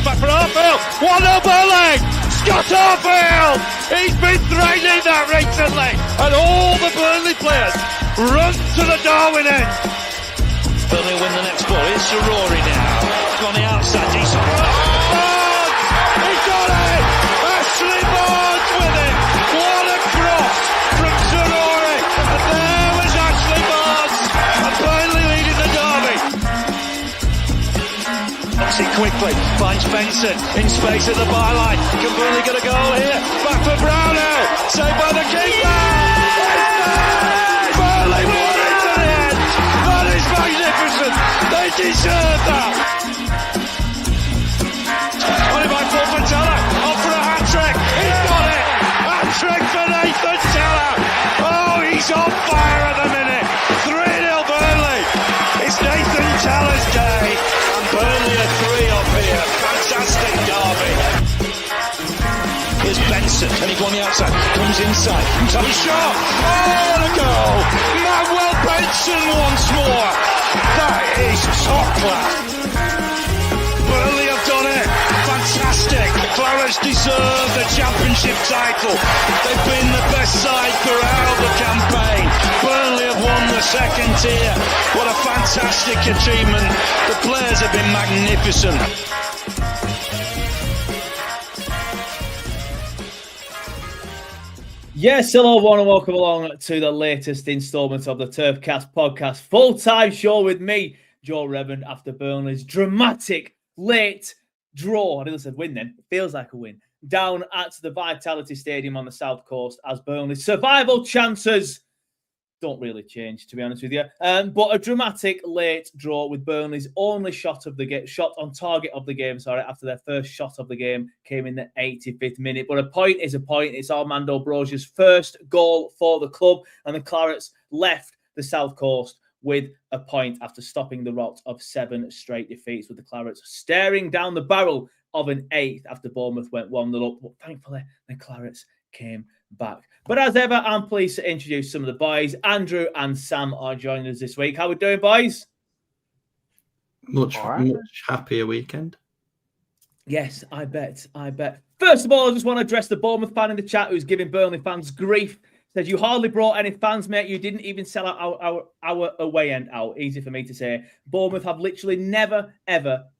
back for Arfield. 1-0 Burnley. Scott Arfield. He's been threatening that recently. And all the Burnley players run to the Darwin end. Burnley win the next ball. It's Rory now. It's on the outside. He's got it. Ashley Barnes with it. What a cross from Rory. And there was Ashley Barnes. And Burnley leading the derby. Knocks it quickly. Finds Benson in space at the byline. Can Burnley get a goal here? Back for Brownell. Saved by the keeper. Burnley won it to the end. That is magnificent. They deserve that. Only by Paul Teller. Off for a hat-trick. He's got it. Hat-trick for Nathan Teller. Oh, he's on fire at the minute. 3-0 Burnley. It's Nathan Teller's day. And Burnley are 3 up here. Fantastic derby. Here's Benson. Can he go on the outside? Comes inside. Top shot. Oh, the goal. Manuel Benson once more. That is top class. Burnley have done it. Fantastic. Clarets deserve the championship title. They've been the best side throughout the campaign. Burnley have won the second tier. What a fantastic achievement. The players have been magnificent. Yes, hello everyone and welcome along to the latest instalment of the TurfCast podcast. Full-time show with me, Joe Reverend, after Burnley's dramatic late draw. I nearly said win then. It feels like a win. Down at the Vitality Stadium on the South Coast as Burnley's survival chances don't really change, to be honest with you. But a dramatic late draw with Burnley's only shot on target of the game, after their first shot of the game came in the 85th minute. But a point is a point. It's Armando Broja's first goal for the club, and the Clarets left the South Coast with a point after stopping the rot of 7 straight defeats, with the Clarets staring down the barrel of an 8th after Bournemouth went 1-0 up. But thankfully, the Clarets came back. But as ever, I'm pleased to introduce some of the boys. Andrew and Sam are joining us this week. How we doing, boys? Much happier weekend. Yes, I bet. First of all, I just want to address the Bournemouth fan in the chat who's giving Burnley fans grief. Says, you hardly brought any fans, mate. You didn't even sell out our away end out. Easy for me to say. Bournemouth have literally never, ever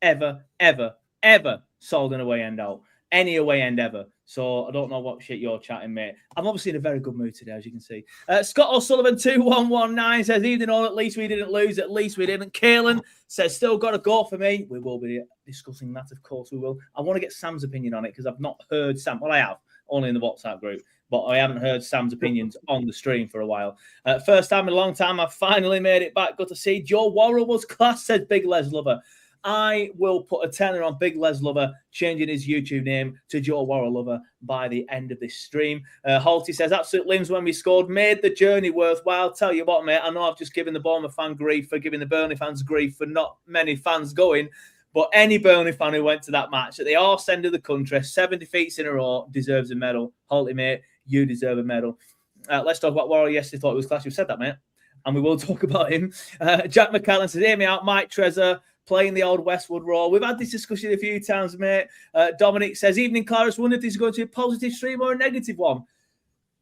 sold an away end out. Any away end ever. So I don't know what shit you're chatting, mate. I'm obviously in a very good mood today, as you can see. Scott O'Sullivan 2119 says, evening all, at least we didn't lose, at least we didn't. Kalen says, still got a go for me. We will be discussing that, of course we will. I want to get Sam's opinion on it because I've not heard Sam. Well, I have, only in the WhatsApp group, but I haven't heard Sam's opinions on the stream for a while. First time in a long time, I've finally made it back. Good to see. Joe Worrell was class, says Big Les Lover. I will put a tenner on Big Les Lover changing his YouTube name to Joe Worrell Lover by the end of this stream. Halty says, absolute limbs when we scored, made the journey worthwhile. Tell you what, mate, I know I've just given the Bournemouth fan grief for giving the Burnley fans grief for not many fans going, but any Burnley fan who went to that match at the arse end of the country, 7 defeats in a row, deserves a medal. Halty, mate, you deserve a medal. Let's talk about Worrell. Yesterday thought it was class. You said that, mate, and we will talk about him. Jack McCallan says, hear me out, Mike Trezor, playing the old Westwood role. We've had this discussion a few times, mate. Dominic says, evening, Clarence. Wonder if this is going to be a positive stream or a negative one.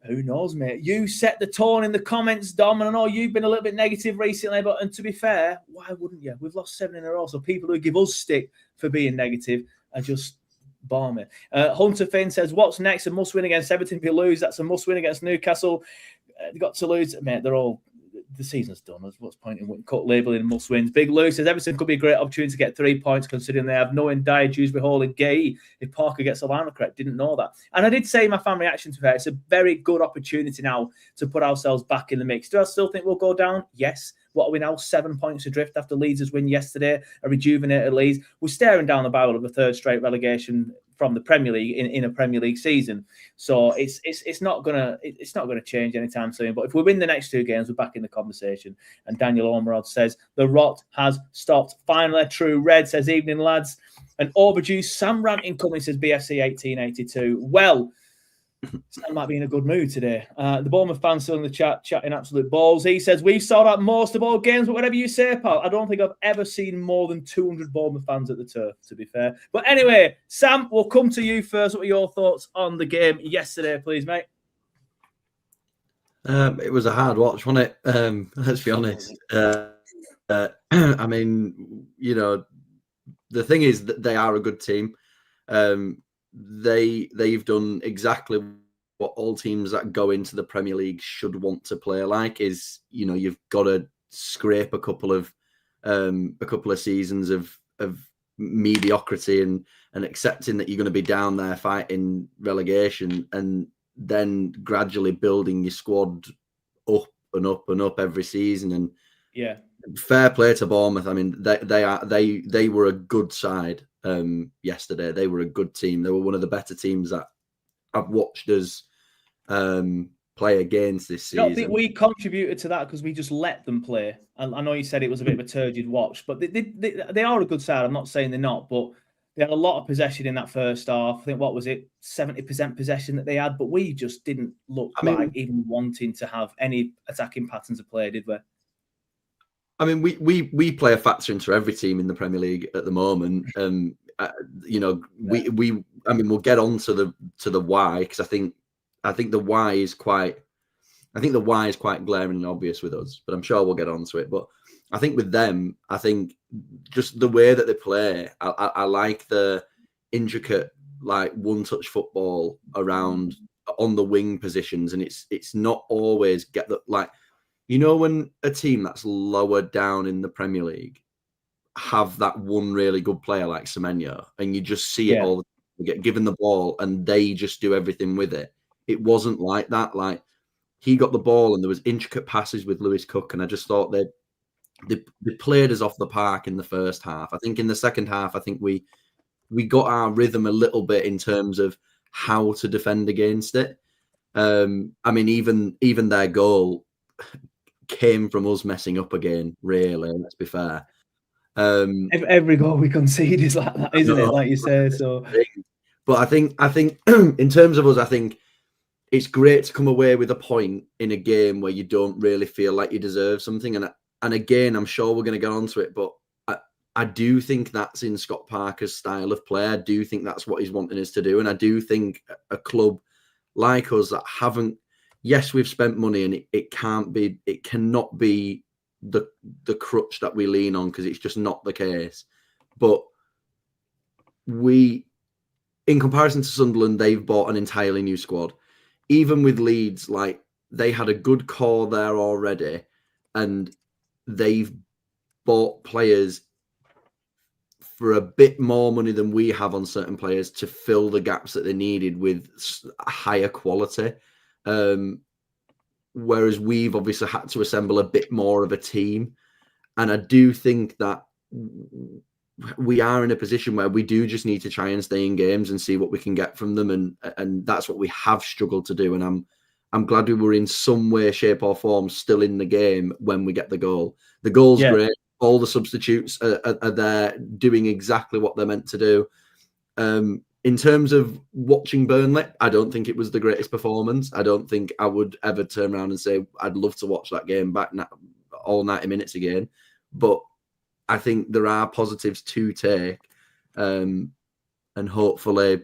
Who knows, mate? You set the tone in the comments, Dom, and I know you've been a little bit negative recently, but and to be fair, why wouldn't you? We've lost 7 in a row, so people who give us stick for being negative are just balmy. Hunter Finn says, what's next? A must-win against Everton. If you lose, that's a must-win against Newcastle. They've got to lose. Mate, they're all... The season's done. What's the point in cut labeling must wins? Big Lou says Everton could be a great opportunity to get 3 points considering they have no dire Dewsbury Hall and Gay if Parker gets a line correct. Didn't know that. And I did say in my fan reaction to it, it's a very good opportunity now to put ourselves back in the mix. Do I still think we'll go down? Yes. What are we now? 7 points adrift after Leeds' win yesterday, a rejuvenated Leeds. We're staring down the barrel of a third straight relegation from the Premier League in a Premier League season. So it's not gonna change anytime soon. But if we win the next 2 games, we're back in the conversation. And Daniel Ormerod says the rot has stopped. Finally, True Red says evening lads. An overdue Sam rant incoming, says BFC 1882. Well, Sam might be in a good mood today. The Bournemouth fan still in the chat, chatting absolute balls. He says, we've sold out most of all games, but whatever you say, pal, I don't think I've ever seen more than 200 Bournemouth fans at the Turf, to be fair. But anyway, Sam, we'll come to you first. What are your thoughts on the game yesterday, please, mate? It was a hard watch, wasn't it? Let's be honest. I mean, the thing is that they are a good team. They've done exactly what all teams that go into the Premier League should want to play like. Is you've got to scrape a couple of seasons of mediocrity and accepting that you're going to be down there fighting relegation, and then gradually building your squad up and up and up every season. And yeah, fair play to Bournemouth. I mean, they were a good side yesterday. They were a good team. They were one of the better teams that I've watched us play against this season. I think we contributed to that because we just let them play. I know you said it was a bit of a turgid watch, but they are a good side. I'm not saying they're not, but they had a lot of possession in that first half. I think, what was it, 70% possession that they had, but we just didn't look like even wanting to have any attacking patterns of play, did we? I mean, we play a factor into every team in the Premier League at the moment. We'll get on to the why, because I think the why is quite glaring and obvious with us, but I'm sure we'll get on to it. But I think with them, I think just the way that they play, I like the intricate, like one-touch football around on the wing positions, and it's not always get the like. When a team that's lower down in the Premier League have that one really good player like Semenyo, and you just see it all the time, you get given the ball and they just do everything with it. It wasn't like that. Like, he got the ball and there was intricate passes with Lewis Cook, and I just thought they played us off the park in the first half. I think in the second half, I think we got our rhythm a little bit in terms of how to defend against it. I mean, even their goal came from us messing up again, really, let's be fair. Every goal we concede is like that, isn't it? Like you say. So, but I think in terms of us, I think it's great to come away with a point in a game where you don't really feel like you deserve something. And again, I'm sure we're going to get onto it, but I do think that's in Scott Parker's style of play. I do think that's what he's wanting us to do, and I do think a club like us that haven't. Yes, we've spent money, and it cannot be the crutch that we lean on, because it's just not the case. But in comparison to Sunderland, they've bought an entirely new squad. Even with Leeds, like, they had a good core there already, and they've bought players for a bit more money than we have on certain players to fill the gaps that they needed with higher quality. Whereas we've obviously had to assemble a bit more of a team. And I do think that we are in a position where we do just need to try and stay in games and see what we can get from them. And that's what we have struggled to do. And I'm glad we were in some way, shape or form still in the game when we get the goal. The goal's great. All the substitutes are there doing exactly what they're meant to do. In terms of watching Burnley, I don't think it was the greatest performance. I don't think I would ever turn around and say I'd love to watch that game back all 90 minutes again. But I think there are positives to take, and hopefully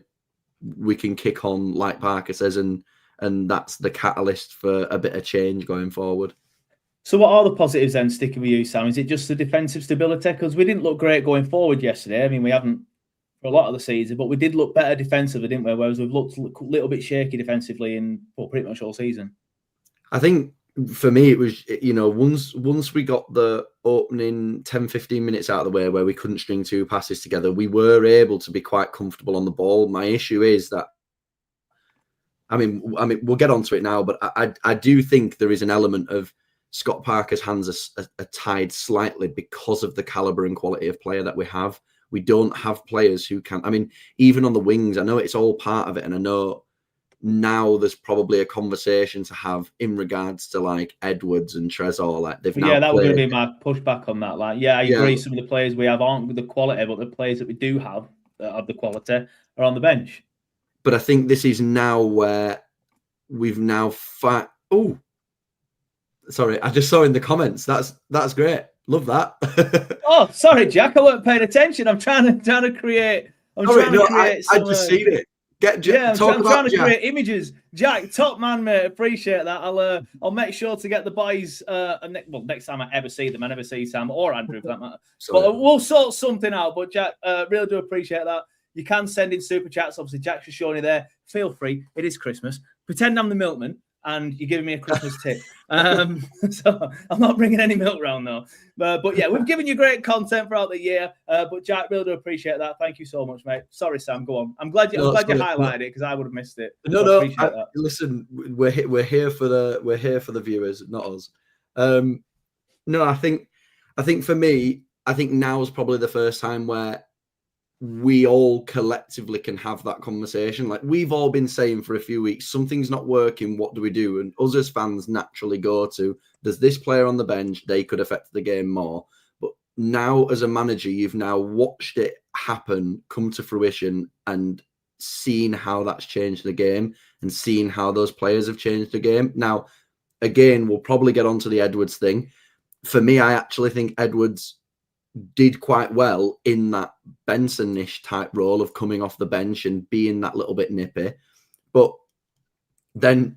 we can kick on, like Parker says, and that's the catalyst for a bit of change going forward. So what are the positives then, sticking with you, Sam? Is it just the defensive stability? Because we didn't look great going forward yesterday. I mean, we haven't for a lot of the season, but we did look better defensively, didn't we? Whereas we've looked a little bit shaky defensively in pretty much all season. I think for me, it was, once we got the opening 10, 15 minutes out of the way where we couldn't string two passes together, we were able to be quite comfortable on the ball. My issue is that, I mean, we'll get onto it now, but I do think there is an element of Scott Parker's hands are tied slightly because of the calibre and quality of player that we have. We don't have players who can, I mean, even on the wings, I know it's all part of it. And I know now there's probably a conversation to have in regards to like Edwards and Trezor. Like they've now that was going to be my pushback on that. Like, I agree. Some of the players we have aren't with the quality, but the players that we do have that have the quality are on the bench. But I think this is now where we've now Oh, sorry, I just saw in the comments. That's great. Love that. Oh, sorry, Jack. I weren't paying attention. I'm trying to create. I just seen it. I'm trying to create images. Jack, top man, mate. Appreciate that. I'll make sure to get the boys. Next time I ever see them, I never see Sam or Andrew for that matter. But we'll sort something out. But Jack, really do appreciate that. You can send in super chats. Obviously, Jack's just showing you there. Feel free. It is Christmas. Pretend I'm the milkman and you're giving me a Christmas tip. So I'm not bringing any milk round though. But yeah, we've given you great content throughout the year. But Jack, really do appreciate that. Thank you so much, mate. Sorry, Sam. Go on. I'm glad you highlighted it because I would have missed it. Listen, we're here for the viewers, not us. No, I think for me, I think now is probably the first time where we all collectively can have that conversation. Like we've all been saying for a few weeks, something's not working. What do we do? And us as fans naturally go to, there's this player on the bench. They could affect the game more. But now as a manager, you've now watched it happen, come to fruition and seen how that's changed the game and seen how those players have changed the game. Now, again, we'll probably get onto the Edwards thing. For me, I actually think Edwards did quite well in that Benson-ish type role of coming off the bench and being that little bit nippy. But then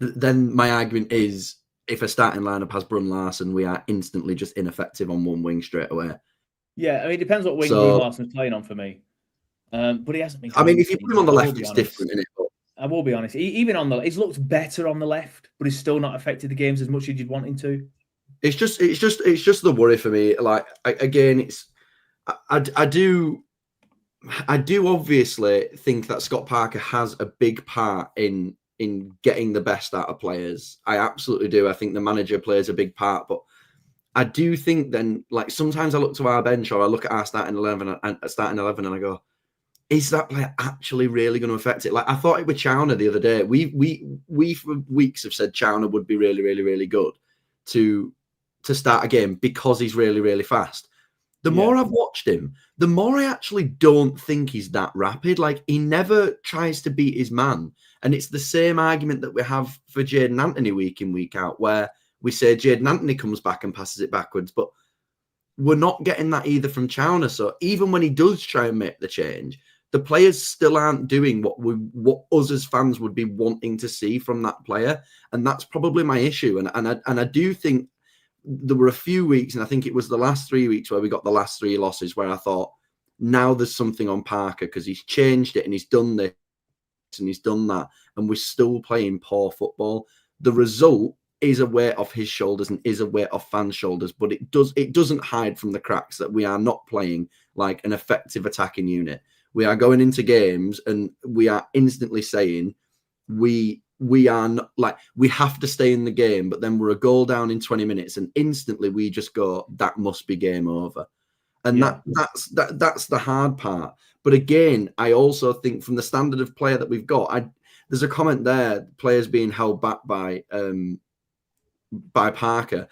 my argument is if a starting lineup has Brun Larson, we are instantly just ineffective on one wing straight away. Yeah, I mean, it depends what wing Brun Larson's playing on for me. But he hasn't been. I mean, if you put him on the left, it's different, isn't it? I will be honest. Even on he's looked better on the left, but he's still not affected the games as much as you'd want him to. It's just the worry for me. Like again, I do obviously think that Scott Parker has a big part in getting the best out of players. I absolutely do. I think the manager plays a big part, but I do think then, like sometimes I look to our bench or I look at our starting 11 and I go, is that player actually really going to affect it? Like I thought it with Chowner the other day. We for weeks have said Chowner would be really, really, really good to start a game because he's really, really fast. The more I've watched him, the more I actually don't think he's that rapid. Like he never tries to beat his man. And it's the same argument that we have for Jadon Anthony week in, week out, where we say Jadon Anthony comes back and passes it backwards, but we're not getting that either from Chowner. So even when he does try and make the change, the players still aren't doing what us as fans would be wanting to see from that player. And that's probably my issue. And I do think there were a few weeks, and I think it was the last 3 weeks where we got the last 3 losses where I thought, now there's something on Parker because he's changed it and he's done this and he's done that, and we're still playing poor football. The result is a weight off his shoulders and is a weight off fans' shoulders, but it doesn't hide from the cracks that we are not playing like an effective attacking unit. We are going into games and we are instantly saying we are not, like, we have to stay in the game, but then we're a goal down in 20 minutes and instantly we just go, that must be game over. And that's the hard part. But again, I also think from the standard of player that we've got, there's a comment there, players being held back by Parker.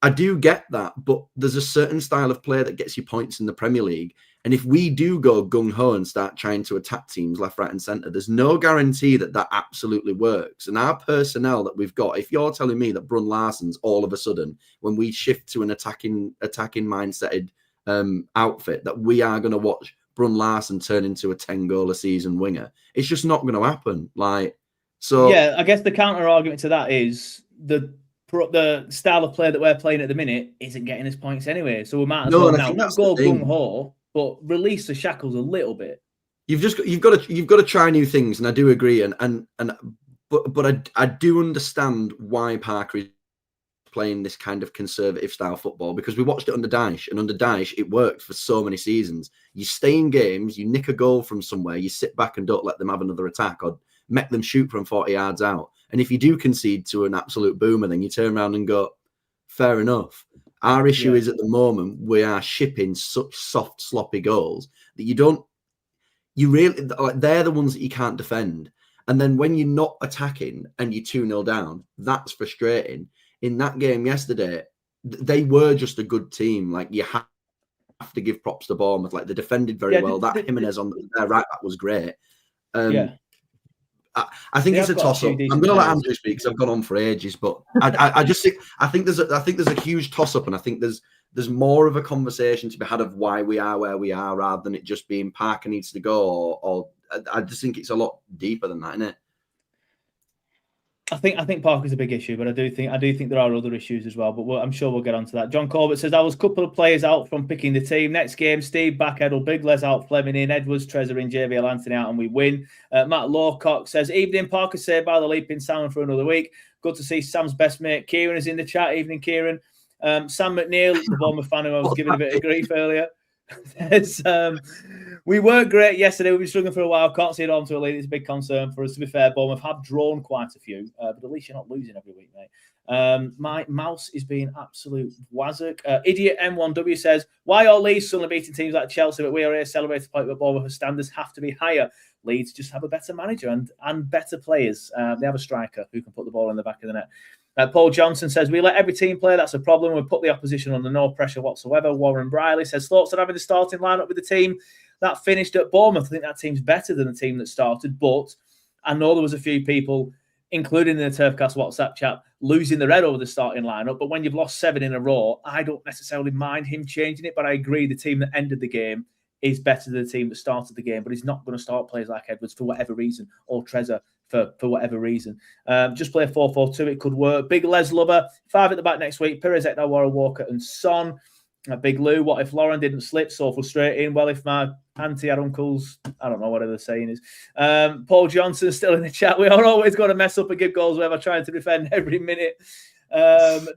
I do get that, but there's a certain style of player that gets you points in the Premier League. And if we do go gung-ho and start trying to attack teams left, right and centre, there's no guarantee that absolutely works. And our personnel that we've got, if you're telling me that Brun Larson's all of a sudden, when we shift to an attacking mindseted outfit, that we are going to watch Brun Larson turn into a 10-goal a season winger, it's just not going to happen. Yeah, I guess the counter argument to that is the style of play that we're playing at the minute isn't getting us points anyway. So we might as well now not go gung-ho, but release the shackles a little bit. You've got to try new things, and I do agree. But I do understand why Parker is playing this kind of conservative style football, because we watched it under Dyche, and under Dyche it worked for so many seasons. You stay in games, you nick a goal from somewhere, you sit back and don't let them have another attack or make them shoot from 40 yards out. And if you do concede to an absolute boomer, then you turn around and go, fair enough. Our issue is at the moment we are shipping such soft, sloppy goals that they're the ones that you can't defend. And then when you're not attacking and you're 2-0 down, that's frustrating. In that game yesterday, they were just a good team. Like, you have to give props to Bournemouth. Like, they defended very well. That Jimenez on their right back was great. I think They it's a have got a toss few up. I'm decent going to let players. Andrew speak because I've gone on for ages, but I just think there's a huge toss up, and I think there's more of a conversation to be had of why we are where we are, rather than it just being Parker needs to go, or I just think it's a lot deeper than that, isn't it? I think Parker's a big issue, but I do think there are other issues as well. But I'm sure we'll get onto that. John Corbett says I was a couple of players out from picking the team. Next game, Steve back, Edel, Big Les out, Fleming in, Edwards, Trezor in, JVL Anthony out, and we win. Matt Lawcock says evening, Parker saved by the leaping Salmon for another week. Good to see Sam's best mate Kieran is in the chat. Evening, Kieran. Sam McNeil, the Bournemouth fan who I was giving a bit of grief earlier. We weren't great yesterday. We've been struggling for a while. Can't see it on to a lead. It's a big concern for us. To be fair, Bournemouth have drawn quite a few, but at least you're not losing every week, mate. My mouse is being absolute wazzock. Idiot M1W says, why are Leeds suddenly beating teams like Chelsea, but we are here celebrating the point where Bournemouth standards have to be higher? Leeds just have a better manager and better players. They have a striker who can put the ball in the back of the net. Paul Johnson says, we let every team play. That's a problem. We put the opposition under no pressure whatsoever. Warren Briley says, thoughts on having the starting lineup with the team that finished at Bournemouth. I think that team's better than the team that started, but I know there was a few people, including in the TurfCast WhatsApp chat, losing their head over the starting lineup. But when you've lost 7 in a row, I don't necessarily mind him changing it, but I agree the team that ended the game is better than the team that started the game, but he's not going to start players like Edwards for whatever reason, or Trezor for whatever reason. Just play 4-4-2, it could work. Big Les Lover, 5 at the back next week. Perez, Ekdal, Walker and Son. Big Lou, what if Lauren didn't slip? So frustrating. Well, if my auntie had uncles, I don't know whatever the saying is. Paul Johnson still in the chat. We are always going to mess up and give goals whenever trying to defend every minute.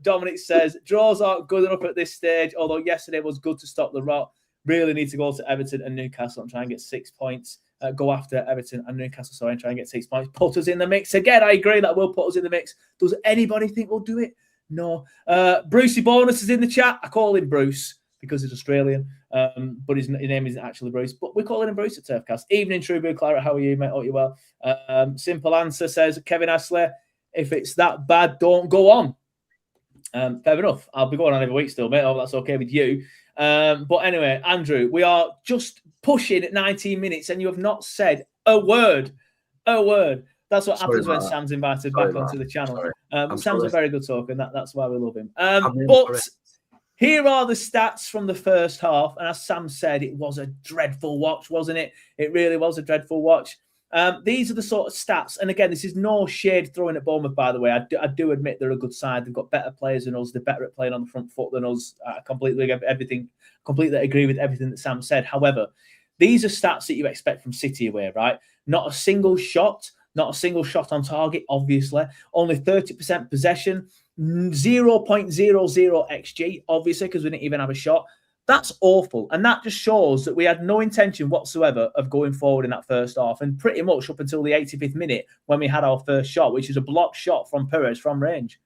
Dominic says, draws aren't good enough at this stage, although yesterday was good to stop the rot. Really need to go to Everton and Newcastle and try and get 6 points. Go after Everton and Newcastle, and try and get 6 points. Put us in the mix again. I agree that will put us in the mix. Does anybody think we'll do it? No. Brucey Bonus is in the chat. I call him Bruce because he's Australian, but his name isn't actually Bruce. But we're calling him Bruce at Turfcast. Evening, True Blue Claret. How are you, mate? Hope you're well. Simple answer says Kevin Ashley. If it's that bad, don't go on. Fair enough. I'll be going on every week still, mate. Oh, that's okay with you. But anyway, Andrew, we are just pushing at 19 minutes and you have not said a word. A word. That's what happens when Sam's invited back onto the channel. Sam's a very good talker, and that's why we love him. But here are the stats from the first half. And as Sam said, it was a dreadful watch, wasn't it? It really was a dreadful watch. These are the sort of stats. And again, this is no shade throwing at Bournemouth, by the way. I do admit they're a good side. They've got better players than us. They're better at playing on the front foot than us. I completely agree with everything that Sam said. However, these are stats that you expect from City away, right? Not a single shot on target, obviously. Only 30% possession, 0.00 XG, obviously, because we didn't even have a shot. That's awful. And that just shows that we had no intention whatsoever of going forward in that first half. And pretty much up until the 85th minute when we had our first shot, which is a blocked shot from Perez from range.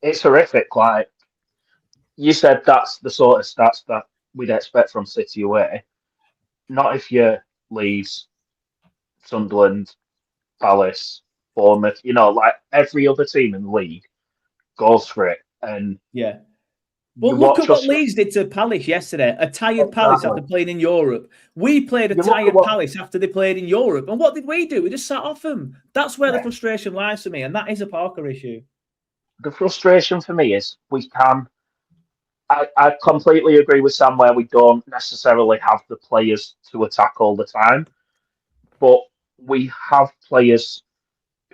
It's horrific. Like you said, that's the sort of stats that we'd expect from City away. Not if you're Leeds, Sunderland, Palace, Bournemouth. You know, like every other team in the league goes for it. And yeah. Well, look at what Leeds did to Palace yesterday. A tired Palace after playing in Europe. We played a tired Palace after they played in Europe. And what did we do? We just sat off them. That's where the frustration lies for me. And that is a Parker issue. The frustration for me is we can... I completely agree with Sam where we don't necessarily have the players to attack all the time. But we have players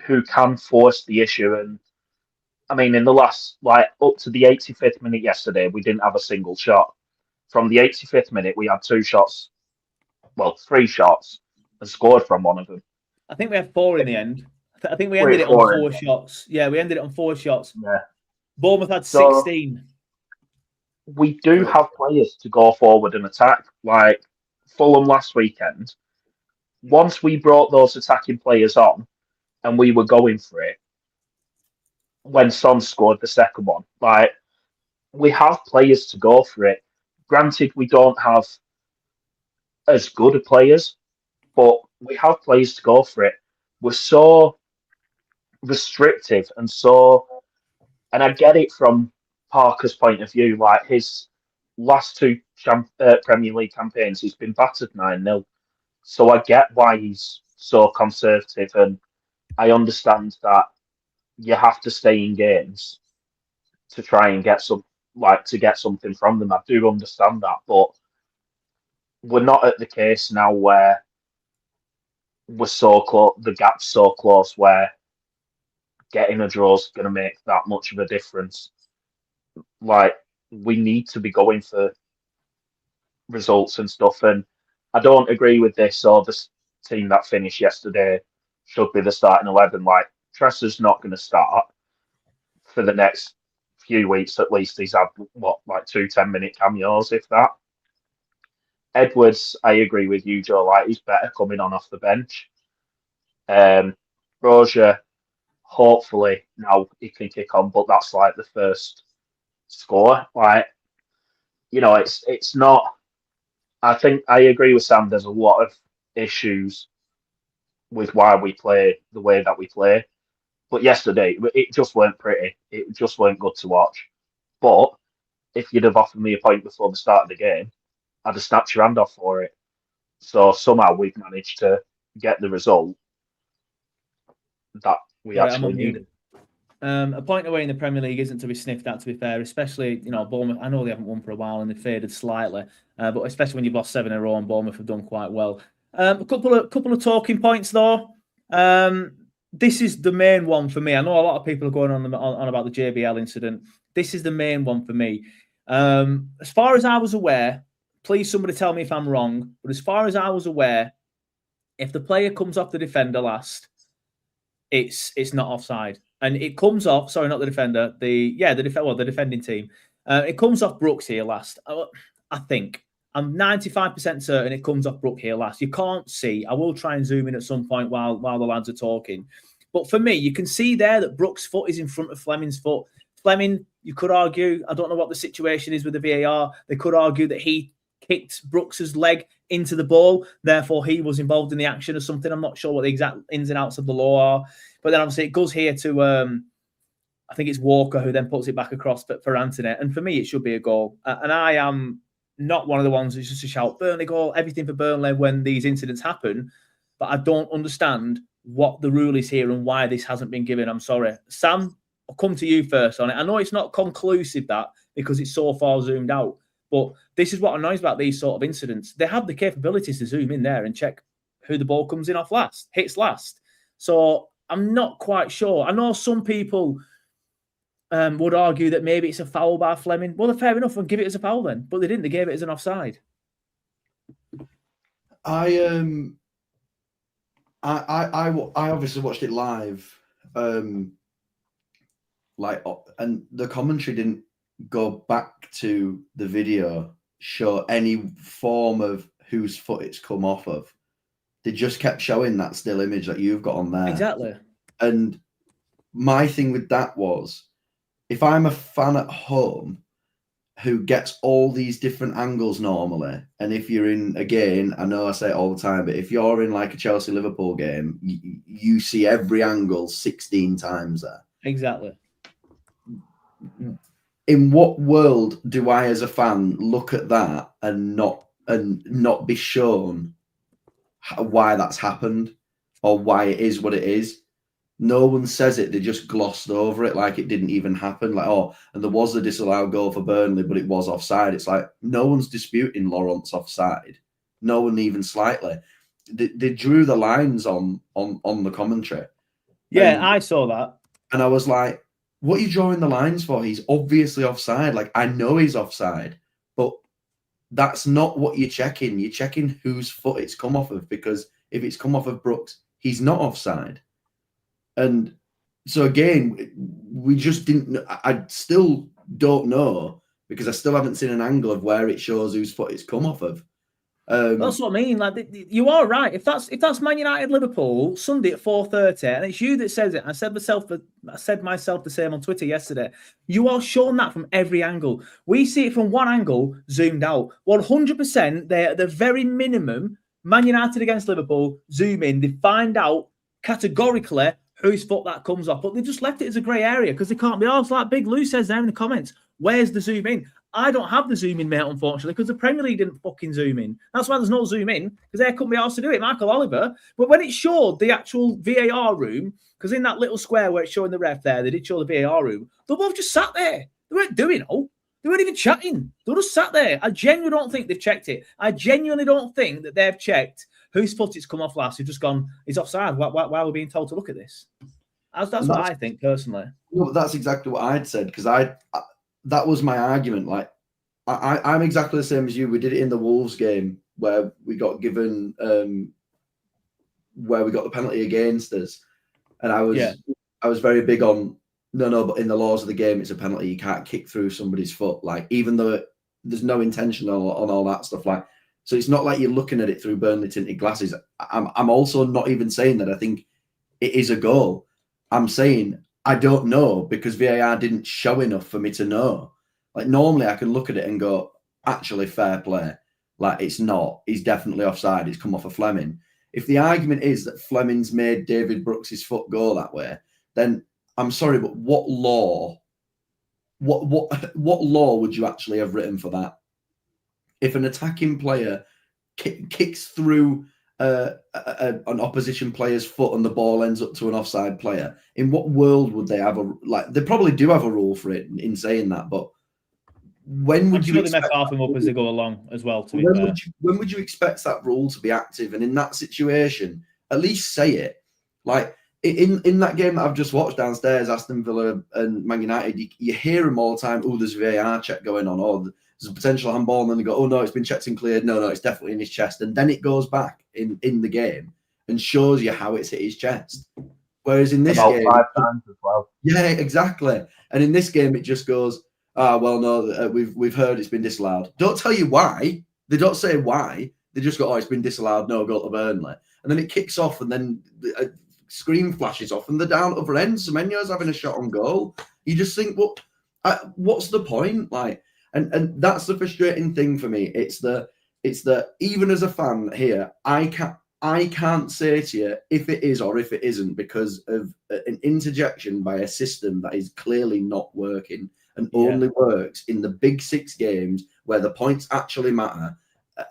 who can force the issue. And I mean, in the last, up to the 85th minute yesterday, we didn't have a single shot. From the 85th minute, we had 3 shots, and scored from one of them. I think we had 4 in the end. I think we ended it on 4 shots. Yeah, we ended it on 4 shots. Yeah. Bournemouth had 16. We do have players to go forward and attack. Like Fulham last weekend, once we brought those attacking players on and we were going for it, when Son scored the second one, we have players to go for it. Granted, we don't have as good of players, but we have players to go for it. We're so restrictive and I get it from Parker's point of view, like his last 2 Premier League campaigns, he's been battered 9-0. So I get why he's so conservative and I understand that you have to stay in games to try and get something from them. I do understand that, but we're not at the case now where we're so close. The gap's so close where getting a draw is going to make that much of a difference. Like, we need to be going for results and stuff. And I don't agree with this or this team that finished yesterday should be the starting 11. Like, Tresser's not going to start for the next few weeks at least. He's had, like 2 10-minute cameos, if that. Edwards, I agree with you, Joe. Like, he's better coming on off the bench. Broja, hopefully now he can kick on, but that's like the first score. Like, it's not. I think I agree with Sam. There's a lot of issues with why we play the way that we play. But yesterday, it just weren't pretty. It just weren't good to watch. But if you'd have offered me a point before the start of the game, I'd have snapped your hand off for it. So somehow we've managed to get the result that we actually needed. A point away in the Premier League isn't to be sniffed at, to be fair, especially, Bournemouth. I know they haven't won for a while and they've faded slightly, but especially when you've lost 7 in a row and Bournemouth have done quite well. A couple of talking points, though. This is the main one for me. I know a lot of people are going on about the JBL incident. This is the main one for me. As far as I was aware, please somebody tell me if I'm wrong, but as far as I was aware, if the player comes off the defender last, it's not offside. And it comes off, sorry, not the defender, the defending team. It comes off Brooks here last. I think. I'm 95% certain it comes off Brook here last. You can't see. I will try and zoom in at some point while the lads are talking. But for me, you can see there that Brooks' foot is in front of Fleming's foot. Fleming, you could argue, I don't know what the situation is with the VAR. They could argue that he kicked Brooks's leg into the ball. Therefore, he was involved in the action or something. I'm not sure what the exact ins and outs of the law are. But then obviously it goes here to, I think it's Walker who then puts it back across for Anthony. And for me, it should be a goal. And I am not one of the ones who's just to shout Burnley goal, everything for Burnley when these incidents happen. But I don't understand what the rule is here and why this hasn't been given. I'm sorry. Sam, I'll come to you first on it. I know it's not conclusive that because it's so far zoomed out. But this is what annoys about these sort of incidents. They have the capabilities to zoom in there and check who the ball comes in off last, hits last. So I'm not quite sure. I know some people would argue that maybe it's a foul by Fleming. Well, they're fair enough and give it as a foul then. But they didn't. They gave it as an offside. I obviously watched it live. And the commentary didn't go back to the video, show any form of whose foot it's come off of. They just kept showing that still image that you've got on there. Exactly. And my thing with that was, if I'm a fan at home who gets all these different angles normally, and if you're in, again, I know I say it all the time, but if you're in like a Chelsea-Liverpool game, you see every angle 16 times there. Exactly. In what world do I, as a fan, look at that and not be shown why that's happened or why it is what it is? No one says it. They just glossed over it like it didn't even happen. Like, oh, and there was a disallowed goal for Burnley, but it was offside. It's like, no one's disputing Laurent's offside. No one even slightly. They drew the lines on the commentary. Yeah, I saw that. And I was like, what are you drawing the lines for? He's obviously offside. Like, I know he's offside, but that's not what you're checking. You're checking whose foot it's come off of, because if it's come off of Brooks, he's not offside. And so again, we just didn't. I still don't know, because I still haven't seen an angle of where it shows whose foot it's come off of. That's what I mean. Like, you are right. If that's Man United Liverpool Sunday at 4:30, and it's you that says it. I said myself the same on Twitter yesterday. You are shown that from every angle. We see it from one angle, zoomed out. 100%. They're at the very minimum. Man United against Liverpool, zoom in. They find out categorically whose foot that comes off, but they just left it as a grey area because they can't be asked. Like Big Lou says there in the comments, where's the zoom in? I don't have the zoom in, mate, unfortunately, because the Premier League didn't fucking zoom in. That's why there's no zoom in, because they couldn't be asked to do it, Michael Oliver. But when it showed the actual VAR room, because in that little square where it's showing the ref there, they did show the VAR room, they both just sat there. They weren't doing all. They weren't even chatting. They just sat there. I genuinely don't think they've checked it. I genuinely don't think that they've checked whose foot it's come off last. They've just gone, he's offside. Why are we being told to look at this? That's what I think, personally. No, that's exactly what I'd said, because that was my argument. Like, I'm exactly the same as you. We did it in the Wolves game where we got given, where we got the penalty against us. And I was very big on, no, but in the laws of the game, it's a penalty. You can't kick through somebody's foot, like, even though there's no intention on all that stuff. Like, so it's not like you're looking at it through Burnley tinted glasses. I'm also not even saying that I think it is a goal. I'm saying I don't know because VAR didn't show enough for me to know. Like, normally I can look at it and go, actually, fair play. Like, it's not. He's definitely offside. It's come off of Fleming. If the argument is that Fleming's made David Brooks' foot go that way, then I'm sorry, but what law would you actually have written for that? If an attacking player kicks through an opposition player's foot and the ball ends up to an offside player, in what world would they have they probably do have a rule for it in saying that, but when would you expect they make them up as they go along as well? When would you expect that rule to be active? And in that situation, at least say it. Like in that game that I've just watched downstairs, Aston Villa and Man United, you hear them all the time. Oh, there's a VAR check going on. Oh, there's a potential handball, and then they go, oh no, it's been checked and cleared. No, it's definitely in his chest. And then it goes back in the game and shows you how it's hit his chest. Whereas in this game, 5 times as well. Yeah, exactly. And in this game, it just goes, well, no, we've heard it's been disallowed. Don't tell you why. They don't say why. They just go, oh, it's been disallowed. No goal to Burnley. And then it kicks off, and then a screen flashes off, and they're down at the other end. Semenyo's having a shot on goal. You just think, well, what's the point? Like, and that's the frustrating thing for me. It's that even as a fan here, I can't say to you if it is or if it isn't because of an interjection by a system that is clearly not working and only works in the big 6 games where the points actually matter.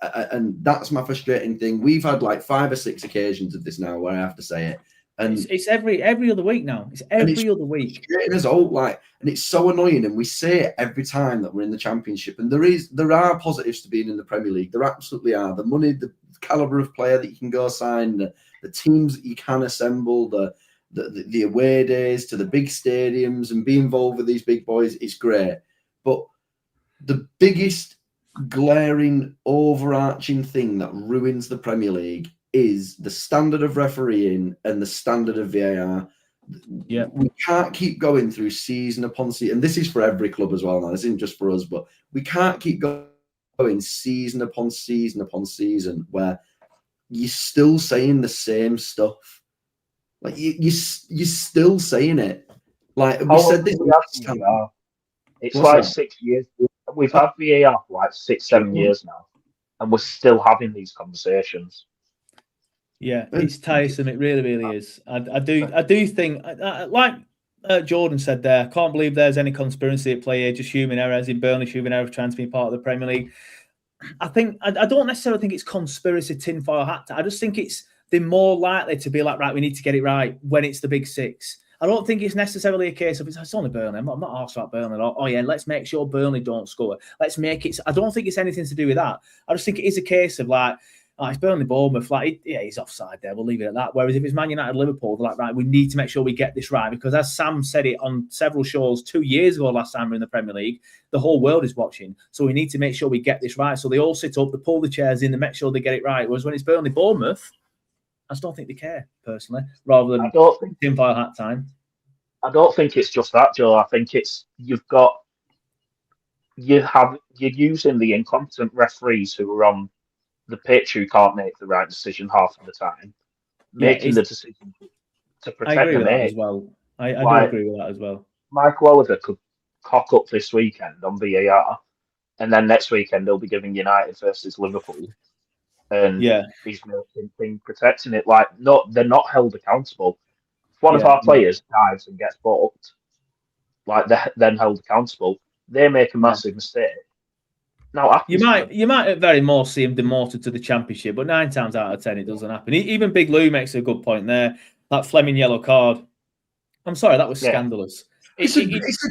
And that's my frustrating thing. We've had like 5 or 6 occasions of this now where I have to say it. And it's every other week now. It's every other week. It's old, and it's so annoying. And we say it every time that we're in the Championship. And there are positives to being in the Premier League. There absolutely are. The money, the caliber of player that you can go sign, the teams that you can assemble, the away days to the big stadiums and be involved with these big boys, it's great. But the biggest glaring overarching thing that ruins the Premier League is the standard of refereeing and the standard of VAR. Yeah, we can't keep going through season upon season, and this is for every club as well now. This isn't just for us, but we can't keep going season upon season upon season where you're still saying the same stuff. Like you're still saying it. Like we said this last time. It's like 6 years. We've had VAR for like 6-7 years now, and we're still having these conversations. Yeah, it's tiresome. It really, really is. I do think, like Jordan said there, I can't believe there's any conspiracy at play here. Just human errors in Burnley, human errors trying to be part of the Premier League. I don't necessarily think it's conspiracy tinfoil hat. I just think they're more likely to be like, right, we need to get it right when it's the big 6. I don't think it's necessarily a case of it's only Burnley. I'm not arsed about Burnley. Oh yeah, let's make sure Burnley don't score. Let's make it. I don't think it's anything to do with that. I just think it is a case of like, oh, it's Burnley Bournemouth. Like, he's offside there. We'll leave it at that. Whereas if it's Man United Liverpool, they're like, right, we need to make sure we get this right because as Sam said it on several shows 2 years ago, last time we're in the Premier League, the whole world is watching. So we need to make sure we get this right. So they all sit up, they pull the chairs in, they make sure they get it right. Whereas when it's Burnley Bournemouth, I just don't think they care personally. Rather than tinfoil hat time. I don't think it's just that, Joe. I think it's you're using the incompetent referees who are on the pitch who can't make the right decision half of the time, making the decision to protect the mate as well. I do agree with that as well. Michael Oliver could cock up this weekend on VAR, and then next weekend they'll be giving United versus Liverpool, and he's making protecting it. Like, no, they're not held accountable. One of our players dives and gets booked, like they're then held accountable. They make a massive mistake. Now, you might at very most see him demoted to the Championship, but 9 times out of 10 it doesn't happen. Even Big Lou makes a good point there. That Fleming yellow card. I'm sorry, that was scandalous. It's a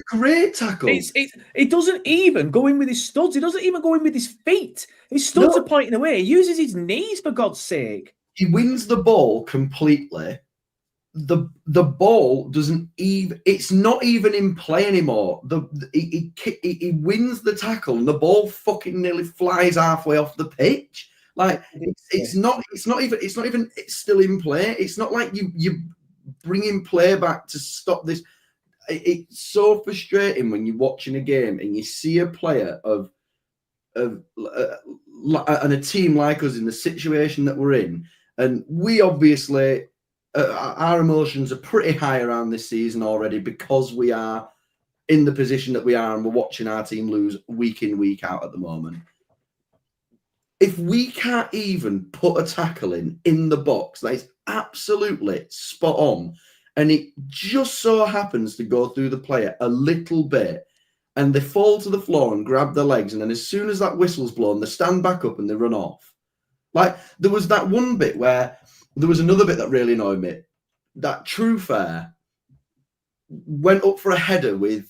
great tackle. It doesn't even go in with his studs. It doesn't even go in with his feet. His studs are pointing away. He uses his knees, for God's sake. He wins the ball completely. The ball doesn't even. It's not even in play anymore. He wins the tackle, and the ball fucking nearly flies halfway off the pitch. Like it's not even. It's still in play. It's not like you bringing play back to stop this. It's so frustrating when you're watching a game and you see a player and a team like us in the situation that we're in, and we obviously our emotions are pretty high around this season already because we are in the position that we are and we're watching our team lose week in, week out at the moment. If we can't even put a tackle in the box, that is absolutely spot on. And it just so happens to go through the player a little bit, and they fall to the floor and grab their legs. And then as soon as that whistle's blown, they stand back up and they run off. Like there was that one bit where there was another bit that really annoyed me. That True Fair went up for a header with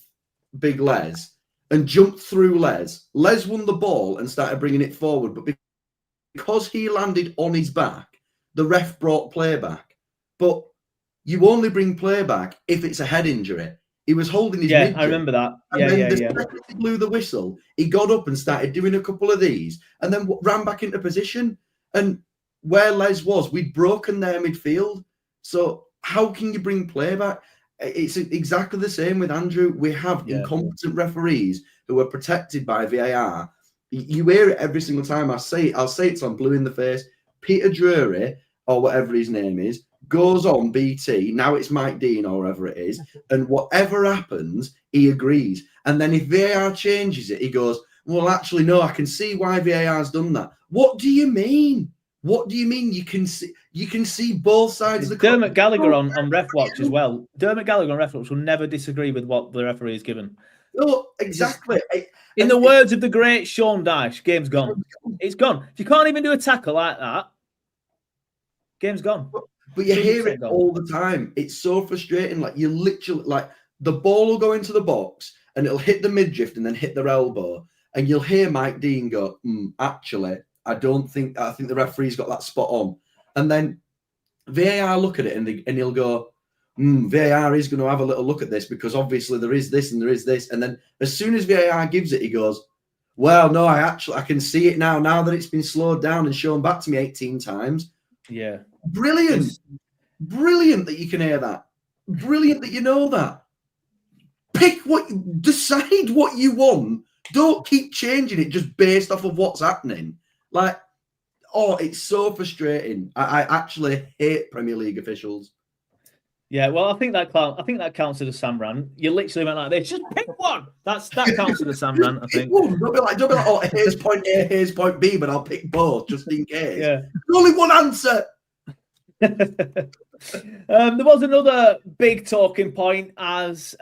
Big Les and jumped through Les. Les won the ball and started bringing it forward, but because he landed on his back, the ref brought play back. But you only bring play back if it's a head injury. He was holding his midget. I remember that. And then the second he blew the whistle, he got up and started doing a couple of these and then ran back into position. And where Les was, we'd broken their midfield. So how can you bring play back? It's exactly the same with Andrew. We have incompetent referees who are protected by VAR. You hear it every single time I say it. I'll say it till I'm blue in the face. Peter Drury, or whatever his name is, goes on BT. Now it's Mike Dean or whatever it is. And whatever happens, he agrees. And then if VAR changes it, he goes, well, actually, no, I can see why VAR's done that. What do you mean? What do you mean? You can see both sides of the Dermot Gallagher on Ref Watch as well. Dermot Gallagher on Ref Watch will never disagree with what the referee is given. No, exactly. In the words of the great Sean Dyche, game's gone. It's gone. If you can't even do a tackle like that, game's gone. But you hear it all the time. It's so frustrating. Like you literally, like the ball will go into the box and it'll hit the midriff and then hit their elbow, and you'll hear Mike Dean go, actually, I think the referee's got that spot on. And then VAR look at it and he'll go, VAR is going to have a little look at this because obviously there is this and there is this. And then as soon as VAR gives it, he goes, well, no, I can see it now that it's been slowed down and shown back to me 18 times. Yeah. Brilliant. Brilliant that you can hear that. Brilliant that you know that. Decide what you want. Don't keep changing it just based off of what's happening. Like, it's so frustrating. I actually hate Premier League officials. Yeah, well, I think that counts as a Sam rant. You literally went like this. Just pick one. That counts as a Sam rant, I think. Don't be like, oh, here's point A, here's point B, but I'll pick both just in case. Yeah. There's only one answer. There was another big talking point as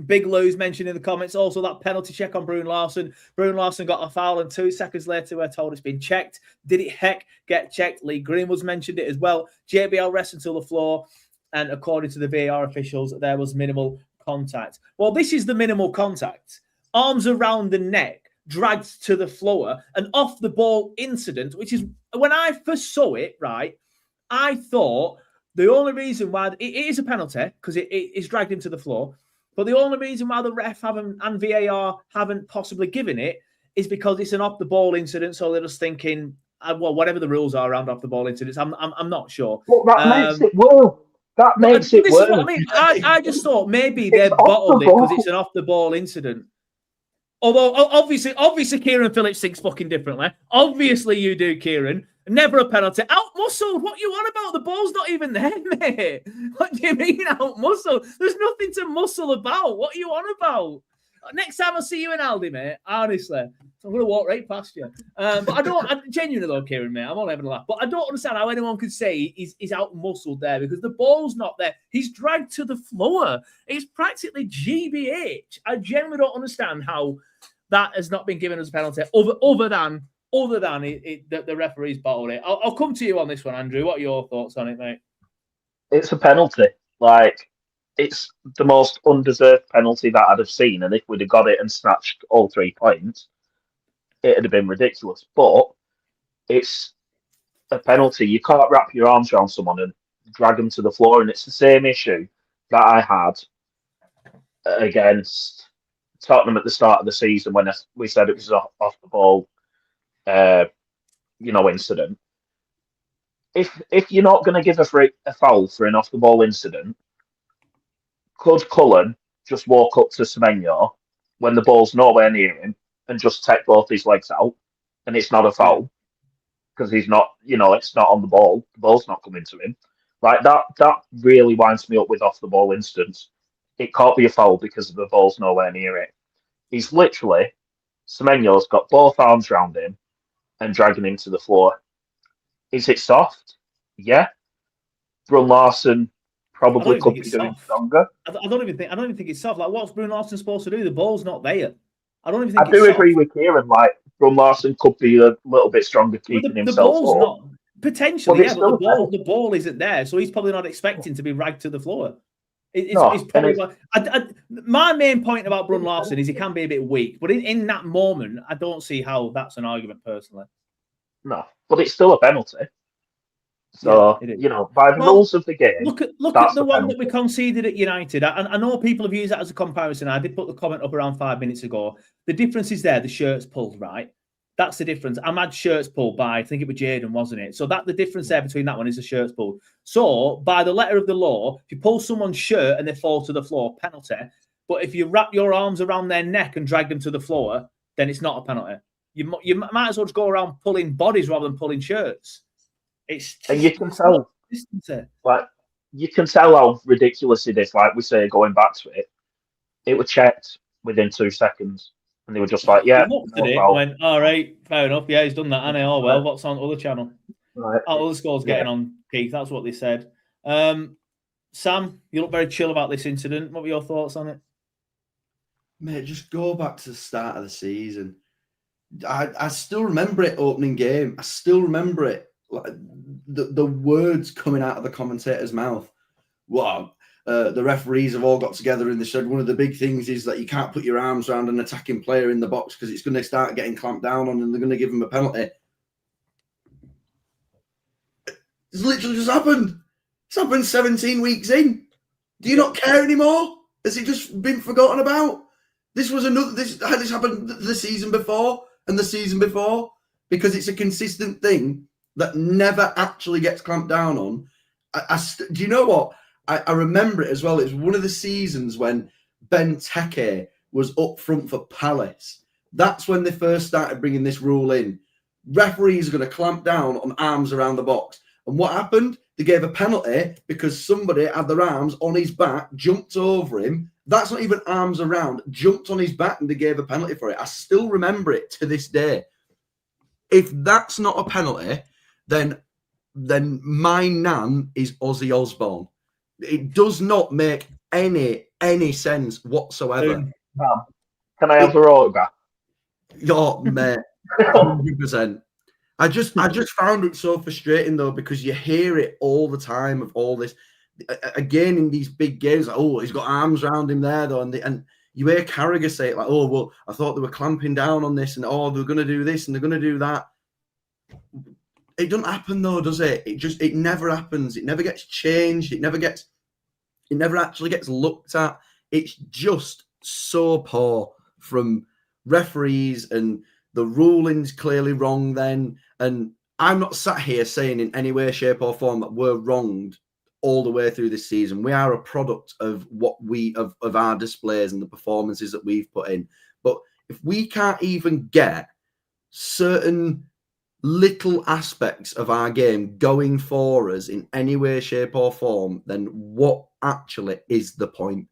Big Lou's mentioned in the comments. Also, that penalty check on Bruno Larson. Bruno Larson got a foul, and 2 seconds later, we're told it's been checked. Did it get checked? Lee Greenwood's mentioned it as well. JBL wrestled to the floor, and according to the VAR officials, there was minimal contact. Well, this is the minimal contact. Arms around the neck, dragged to the floor, an off the ball incident, which is when I first saw it, right, I thought the only reason why it is a penalty because it's dragged him to the floor. But the only reason why the ref and VAR haven't possibly given it is because it's an off-the-ball incident. So they're just thinking, well, whatever the rules are around off-the-ball incidents, I'm not sure. Well, that makes it worse. That makes it worse. I mean, I just thought maybe they've bottled it because it's an off-the-ball incident. Although, obviously, Kieran Phillips thinks fucking differently. Obviously, you do, Kieran. Never a penalty. Out-muscled. What you on about? The ball's not even there, mate. What do you mean out-muscled? There's nothing to muscle about. What are you on about? Next time I see you in Aldi, mate, honestly, I'm going to walk right past you. But I genuinely though, Kieran, mate, I'm only having a laugh. But I don't understand how anyone could say he's out-muscled there because the ball's not there. He's dragged to the floor. It's practically GBH. I genuinely don't understand how That has not been given as a penalty, other than the referee's bottled it. I'll come to you on this one, Andrew. What are your thoughts on it, mate? It's a penalty. Like, it's the most undeserved penalty that I'd have seen. And if we'd have got it and snatched all 3 points, it'd have been ridiculous. But it's a penalty. You can't wrap your arms around someone and drag them to the floor. And it's the same issue that I had against Tottenham at the start of the season when we said it was off the ball, incident. If you're not going to give a foul for an off the ball incident, could Cullen just walk up to Semenyo when the ball's nowhere near him and just take both his legs out, and it's not a foul because he's not, it's not on the ball. The ball's not coming to him. Like that really winds me up with off the ball incidents. It can't be a foul because the ball's nowhere near it. He's literally, Semenyo's got both arms around him and dragging him to the floor. Is it soft? Yeah. Brun Larson probably could be doing stronger. I don't even think it's soft. Like, what's Brun Larson supposed to do? The ball's not there. I don't even think I do agree with Kieran. Like, Brun Larson could be a little bit stronger keeping himself. The ball's not potentially, but the ball isn't there, so he's probably not expecting to be ragged to the floor. My main point about Brun Larson is he can be a bit weak, but in that moment, I don't see how that's an argument personally. No, but it's still a penalty. So, by the rules of the game, look at the one that we conceded at United. I know people have used that as a comparison. I did put the comment up around 5 minutes ago. The difference is there, the shirt's pulled, right? That's the difference. Ahmad's shirt's pulled by, I think it was Jadon, wasn't it? So the difference there between that one is the shirt's pulled. So, by the letter of the law, if you pull someone's shirt and they fall to the floor, penalty. But if you wrap your arms around their neck and drag them to the floor, then it's not a penalty. You might as well just go around pulling bodies rather than pulling shirts. And you can tell, you can tell how ridiculous it is. Like we say, going back to it, it was checked within 2 seconds, and they were just like, "Yeah." Went, all right, fair enough. Yeah, he's done that. I know. Oh well, what's on the other channel? Right. Other scores getting on, Keith. That's what they said. Sam, you look very chill about this incident. What were your thoughts on it? Mate, just go back to the start of the season. I still remember it opening game. I still remember it. Like, the words coming out of the commentator's mouth. Well, the referees have all got together and they said one of the big things is that you can't put your arms around an attacking player in the box because it's going to start getting clamped down on and they're going to give him a penalty. It's literally just happened. It's happened 17 weeks in. Do you not care anymore? Has it just been forgotten about? This happened the season before and the season before because it's a consistent thing that never actually gets clamped down on. Do you know what? I remember it as well. It was one of the seasons when Benteke was up front for Palace. That's when they first started bringing this rule in. Referees are going to clamp down on arms around the box. And what happened? They gave a penalty because somebody had their arms on his back, jumped over him. That's not even arms around, jumped on his back, and they gave a penalty for it. I still remember it to this day. If that's not a penalty, then my nan is Ozzy Osbourne. It does not make any sense whatsoever. Can I have a autograph? Your mate, 100%. I just found it so frustrating though because you hear it all the time of all this. Again in these big games, like, oh, he's got arms around him there though, and you hear Carragher say it like, oh well, I thought they were clamping down on this, and oh, they're going to do this and they're going to do that. It doesn't happen though, does it? It never happens. It never gets changed. It never actually gets looked at. It's just so poor from referees, and the ruling's clearly wrong then. And I'm not sat here saying in any way, shape or form that we're wronged all the way through this season. We are a product of of our displays and the performances that we've put in. But if we can't even get certain little aspects of our game going for us in any way, shape or form, then what actually is the point?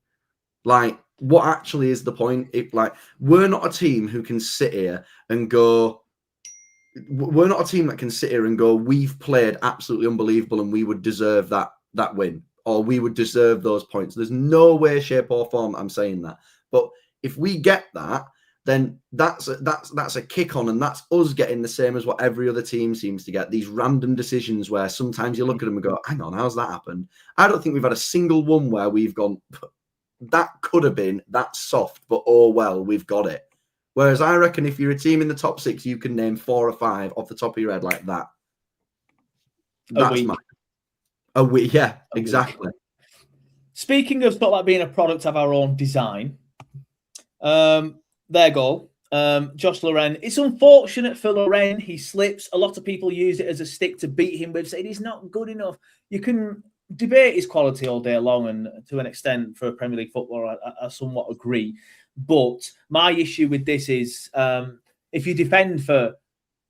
Like, what actually is the point? If we're not a team who can sit here and go, we're not a team that can sit here and go, we've played absolutely unbelievable and we would deserve that win, or we would deserve those points. There's no way, shape or form I'm saying that. But if we get that, then that's a kick on, and that's us getting the same as what every other team seems to get. These random decisions where sometimes you look at them and go, hang on, how's that happened? I don't think we've had a single one where we've gone, that could have been, that's soft, but oh well, we've got it. Whereas I reckon if you're a team in the top 6, you can name 4 or 5 off the top of your head like that. That's a week. Yeah, exactly. Speaking of sort of like being a product of our own design, their goal, Josh Loren. It's unfortunate for Loren. He slips. A lot of people use it as a stick to beat him with, saying he's not good enough. You can debate his quality all day long, and to an extent for a Premier League footballer, I somewhat agree. But my issue with this is if you defend for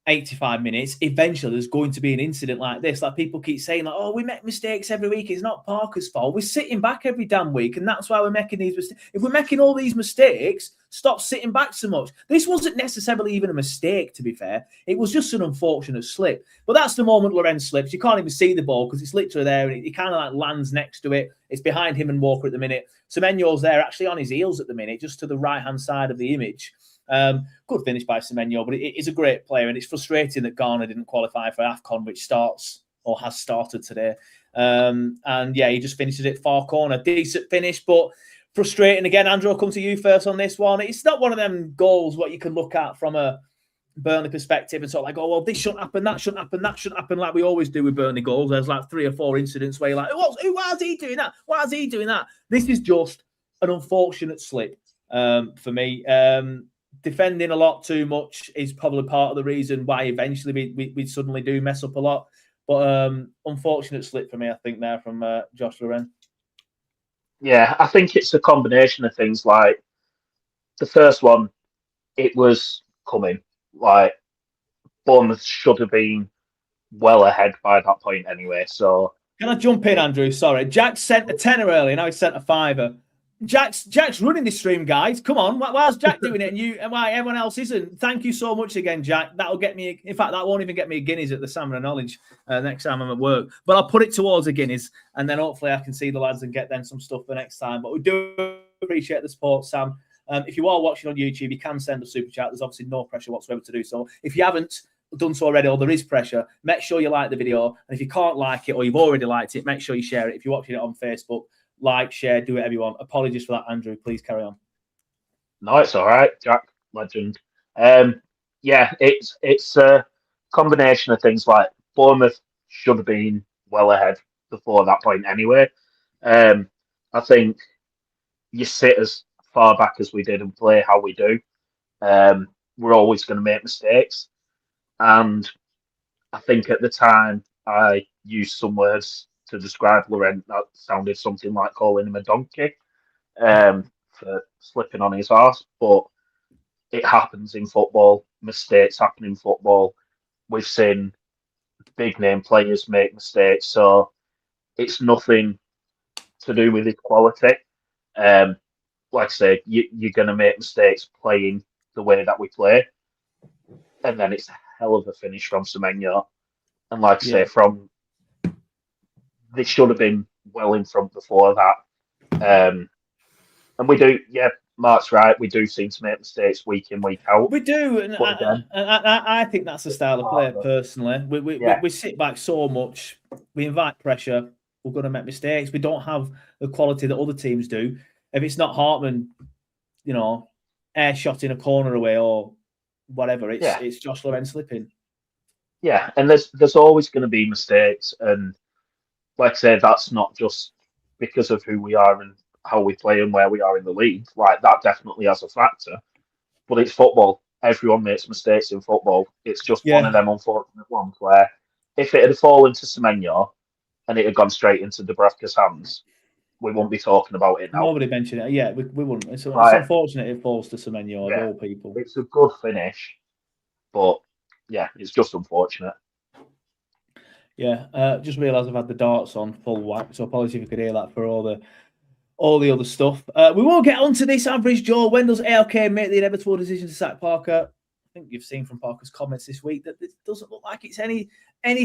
85 minutes, eventually there's going to be an incident like this. Like people keep saying, like, oh, we make mistakes every week. It's not Parker's fault. We're sitting back every damn week, and that's why we're making these mistakes. If we're making all these mistakes, stop sitting back so much. This wasn't necessarily even a mistake, to be fair. It was just an unfortunate slip. But that's the moment Lorenz slips. You can't even see the ball because it's literally there, and it kind of like lands next to it. It's behind him and Walker at the minute. Semenyo's there, actually on his heels at the minute, just to the right-hand side of the image. Good finish by Semenyo, but it is a great player, and it's frustrating that Ghana didn't qualify for AFCON, which starts or has started today. And yeah, he just finishes it far corner. Decent finish, but frustrating again. Andrew, I'll come to you first on this one. It's not one of them goals what you can look at from a Burnley perspective and sort of like, oh, well, this shouldn't happen, that shouldn't happen, that shouldn't happen, like we always do with Burnley goals. There's like 3 or 4 incidents where you're like, why is he doing that? Why is he doing that? This is just an unfortunate slip for me. Defending a lot too much is probably part of the reason why eventually we suddenly do mess up a lot. But unfortunate slip for me, I think, there from Josh Loren. Yeah, I think it's a combination of things. Like the first one, it was coming. Like Bournemouth should have been well ahead by that point anyway. So can I jump in, Andrew? Sorry, Jack sent a tenner earlier. Now he sent a $5. Jack's running this stream, guys. Come on, why's Jack doing it and why everyone else isn't? Thank you so much again, Jack. That'll get me. In fact, that won't even get me a Guinness at the Salmon and Knowledge next time I'm at work. But I'll put it towards a Guinness, and then hopefully I can see the lads and get them some stuff for next time. But we do appreciate the support, Sam. If you are watching on YouTube, you can send a super chat. There's obviously no pressure whatsoever to do so. If you haven't done so already, or there is pressure, make sure you like the video. And if you can't like it, or you've already liked it, make sure you share it. If you're watching it on Facebook, like, share, do whatever you want. Apologies for that, Andrew. Please carry on. No, it's all right, Jack. Legend. Yeah, it's a combination of things. Like Bournemouth should have been well ahead before that point anyway. I think you sit as far back as we did and play how we do. We're always going to make mistakes. And I think at the time I used some words to describe Laurent that sounded something like calling him a donkey for slipping on his arse. But it happens in football. Mistakes happen in football. We've seen big name players make mistakes. So it's nothing to do with his quality. Like I say, you're going to make mistakes playing the way that we play. And then it's a hell of a finish from Semenyo. And like I say, from they should have been well in front before that. And we do, yeah, Mark's right. We do seem to make mistakes week in, week out. We do. And I think that's the style of play, personally. We sit back so much. We invite pressure. We're going to make mistakes. We don't have the quality that other teams do. If it's not Hartman, air shot in a corner away or whatever, it's Josh Loren slipping. Yeah, and there's always going to be mistakes. And like I say, that's not just because of who we are and how we play and where we are in the league. Like, that definitely has a factor. But it's football. Everyone makes mistakes in football. It's just one of them unfortunate ones where if it had fallen to Semenyo and it had gone straight into Dubravka's hands, we wouldn't be talking about it now. Nobody mentioned it. Yeah, we wouldn't. It's unfortunate it falls to Semenyo of all people. It's a good finish, but yeah, it's just unfortunate. Yeah, just realised I've had the darts on full whack, so apologies if you could hear that for all the other stuff. We won't get onto this. Average Joe. When does ALK make the inevitable decision to sack Parker? think you've seen from Parker's comments this week that it doesn't look like it's any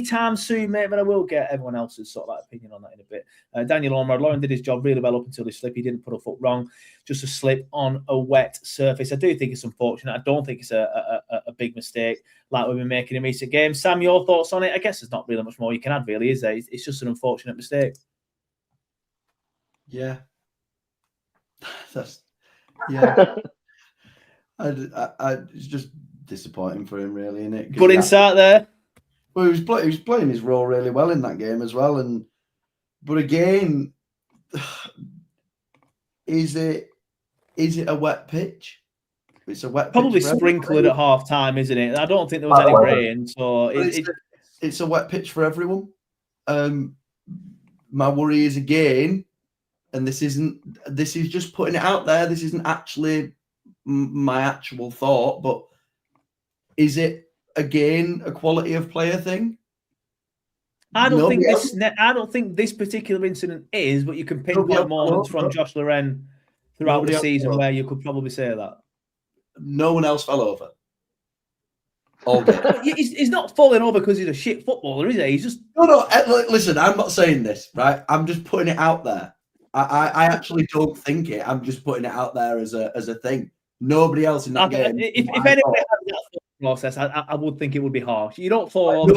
time soon, mate. But I will get everyone else's sort of like opinion on that in a bit. Daniel Ormerod, Lauren did his job really well up until his slip. He didn't put a foot wrong, just a slip on a wet surface. I do think it's unfortunate. I don't think it's a big mistake like we've been making in recent games. Sam, your thoughts on it? I guess there's not really much more you can add, really, is there? It's just an unfortunate mistake. Yeah. It's just disappointing for him, really, isn't it? Good insight there. Well, he was playing his role really well in that game as well, but again, is it a wet pitch? It's a wet probably pitch. sprinkling at half time, isn't it? I don't think there was any rain, so it's a wet pitch for everyone. My worry is again, and this is just putting it out there. This isn't actually my actual thought, but is it again a quality of player thing? I don't think this particular incident is, but you can pinpoint moments from Josh Loren throughout the season where you could probably say that. No one else fell over. All day. He's not falling over because he's a shit footballer, is he? He's just no. Listen, I'm not saying this, right? I'm just putting it out there. I actually don't think it. I'm just putting it out there as a thing. Nobody else in that game. If anybody had that process, I would think it would be harsh. You don't fall over.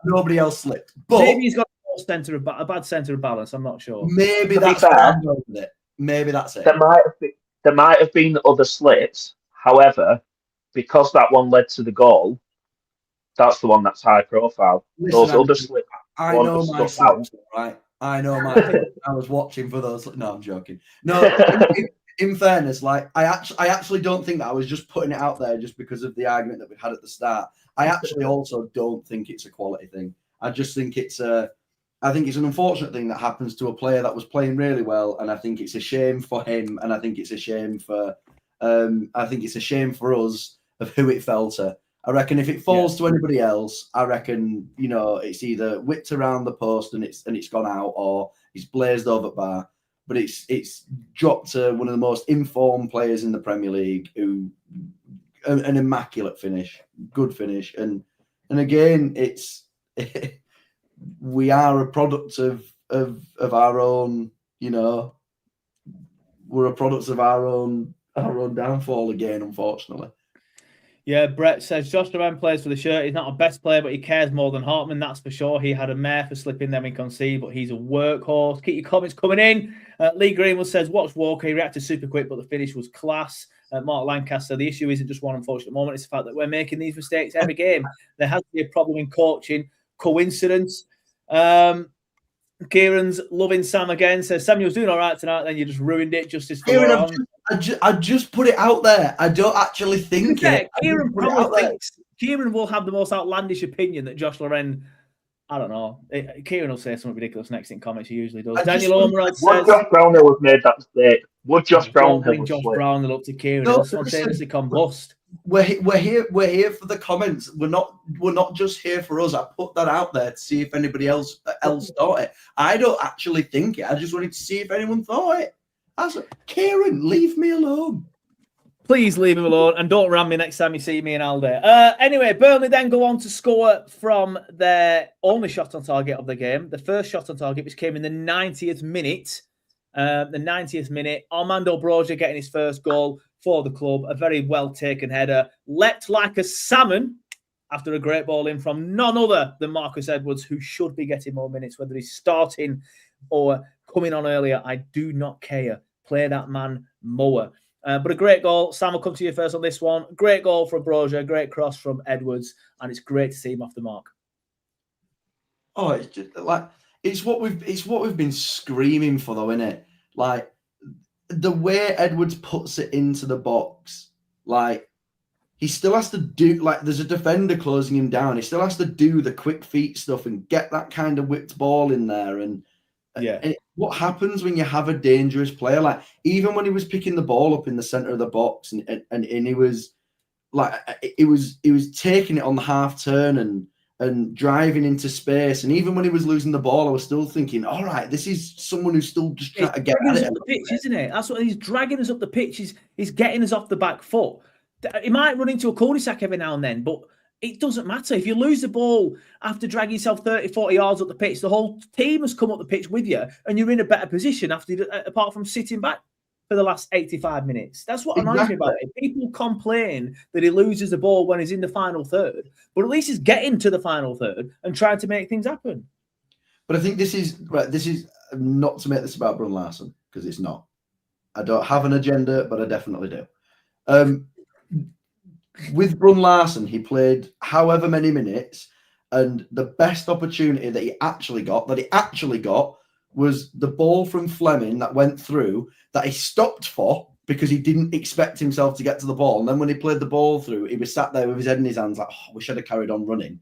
Nobody else slipped. But maybe he's got a bad centre of balance. I'm not sure. Maybe that's it. Maybe that's it. There might have been other slips. However, because that one led to the goal, that's the one that's high profile. Those other slips. I know my slips, right? I know my. I was watching for those. No, I'm joking. No. In fairness, like I actually don't think that I was just putting it out there just because of the argument that we had at the start. I actually also don't think it's a quality thing. I just think it's an unfortunate thing that happens to a player that was playing really well, and I think it's a shame for him, and I think it's a shame for us of who it fell to. I reckon if it falls to anybody else, I reckon it's either whipped around the post and it's gone out, or it's blazed over bar. But it's dropped to one of the most informed players in the Premier League, who an immaculate finish, good finish, and again, we are a product of our own, we're a product of our own downfall again, unfortunately. Yeah, Brett says Josh Loren plays for the shirt. He's not a best player, but he cares more than Hartman, that's for sure. He had a mare for slipping them in concede, but he's a workhorse. Keep your comments coming in. Lee Greenwood says, watch Walker. He reacted super quick, but the finish was class. Mark Lancaster, the issue isn't just one unfortunate moment. It's the fact that we're making these mistakes every game. There has to be a problem in coaching. Coincidence. Kieran's loving Sam again. Says, Samuel's doing all right tonight, then you just ruined it. Justice for Kieran, I just put it out there. I don't actually think it. Kieran probably thinks Kieran will have the most outlandish opinion that Josh Loren. I don't know. Kieran will say something ridiculous next in comments. He usually does. Daniel Ormerod says, would Josh Brownhill have made that mistake? Would Josh Brownhill Josh Brownhill up to Kieran? He'll spontaneously combust. We're here for the comments. We're not just here for us. I put that out there to see if anybody else thought it. I don't actually think it. I just wanted to see if anyone thought it. I was like, Kieran, leave me alone. Please leave him alone and don't ram me next time you see me in Aldi. Anyway, Burnley then go on to score from their only shot on target of the game. The first shot on target, which came in the 90th minute. Armando Broja getting his first goal for the club. A very well taken header. Leapt like a salmon after a great ball in from none other than Marcus Edwards, who should be getting more minutes, whether he's starting or coming on earlier. I do not care. Play that man more. But a great goal. Sam, will come to you first on this one. Great goal from Broja, great cross from Edwards, and it's great to see him off the mark. Oh, it's just like it's what we've been screaming for, though, isn't it? Like the way Edwards puts it into the box, like he still has to do, like there's a defender closing him down. He still has to do the quick feet stuff and get that kind of whipped ball in there. And what happens when you have a dangerous player? Like even when he was picking the ball up in the center of the box, and he was like, he was taking it on the half turn and driving into space. And even when he was losing the ball, I was still thinking, all right, this is someone who's still just trying to get at it. Up the pitch, isn't it? That's what he's dragging us up the pitch. He's getting us off the back foot. He might run into a cul-de-sac every now and then, but it doesn't matter. If you lose the ball after dragging yourself 30, 40 yards up the pitch, the whole team has come up the pitch with you, and you're in a better position apart from sitting back for the last 85 minutes. That's what annoys me about it. People complain that he loses the ball when he's in the final third, but at least he's getting to the final third and trying to make things happen. But I think this is not to make this about Brun Larsen, because it's not. I don't have an agenda, but I definitely do. With Brun Larsen, he played however many minutes, and the best opportunity that he actually got was the ball from Fleming that went through that he stopped for because he didn't expect himself to get to the ball. And then when he played the ball through, he was sat there with his head in his hands like, oh, we should have carried on running.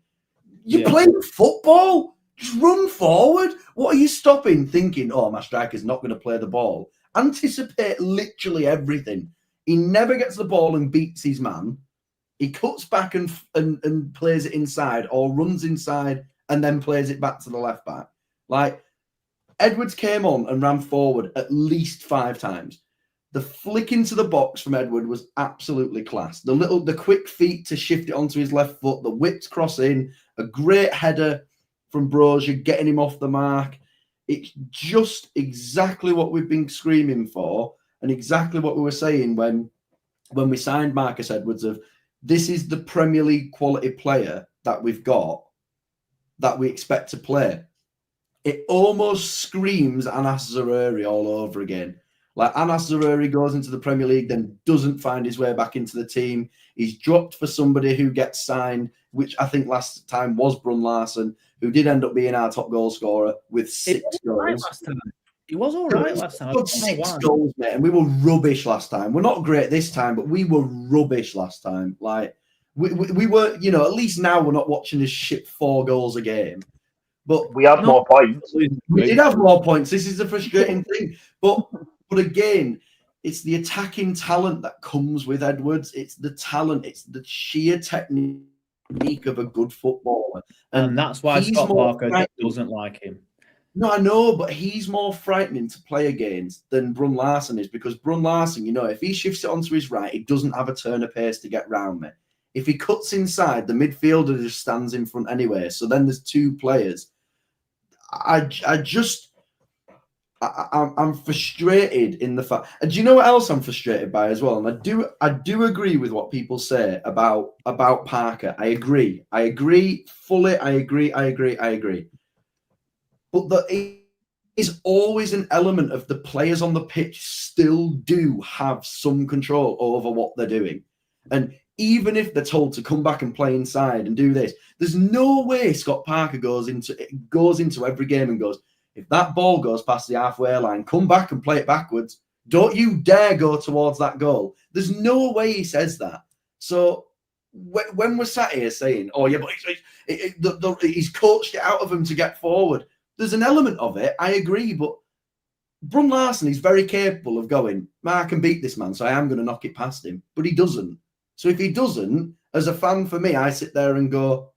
You're playing football. Just run forward. What are you stopping thinking, oh, my striker's not going to play the ball? Anticipate literally everything. He never gets the ball and beats his man. He cuts back and plays it inside, or runs inside and then plays it back to the left back. Like, Edwards came on and ran forward at least 5 times. The flick into the box from Edward was absolutely class. The quick feet to shift it onto his left foot, the whipped cross in, a great header from Broja, getting him off the mark. It's just exactly what we've been screaming for, and exactly what we were saying when we signed Marcus Edwards of, this is the Premier League quality player that we've got that we expect to play. It almost screams Anas Zaroury all over again. Like, Anas Zaroury goes into the Premier League, then doesn't find his way back into the team. He's dropped for somebody who gets signed, which I think last time was Brun Larsen, who did end up being our top goal scorer with 6 goals. He was all right last time. Got 6 goals, mate, and we were rubbish last time. We're not great this time, but we were rubbish last time. Like, we were, you know, at least now we're not watching this shit 4 goals a game. But we had more points. We did have more points. This is the frustrating thing. But again, it's the attacking talent that comes with Edwards. It's the talent. It's the sheer technique of a good footballer. And that's why Scott Parker doesn't like him. No, I know, but he's more frightening to play against than Brun Larsen is, because Brun Larsen, you know, if he shifts it onto his right, he doesn't have a turn of pace to get round me. If he cuts inside, the midfielder just stands in front anyway. So then there's 2 players. I'm frustrated in the fact, and do you know what else I'm frustrated by as well? And I do agree with what people say about Parker. I agree fully. I agree. But there is always an element of the players on the pitch still do have some control over what they're doing. And even if they're told to come back and play inside and do this, there's no way Scott Parker goes into every game and goes, if that ball goes past the halfway line, come back and play it backwards. Don't you dare go towards that goal. There's no way he says that. So when we're sat here saying, oh, yeah, but he's coached it out of him to get forward, there's an element of it. I agree, but Brun Larsen is very capable of going, I can beat this man, so I am going to knock it past him. But he doesn't. So if he doesn't, as a fan for me, I sit there and go,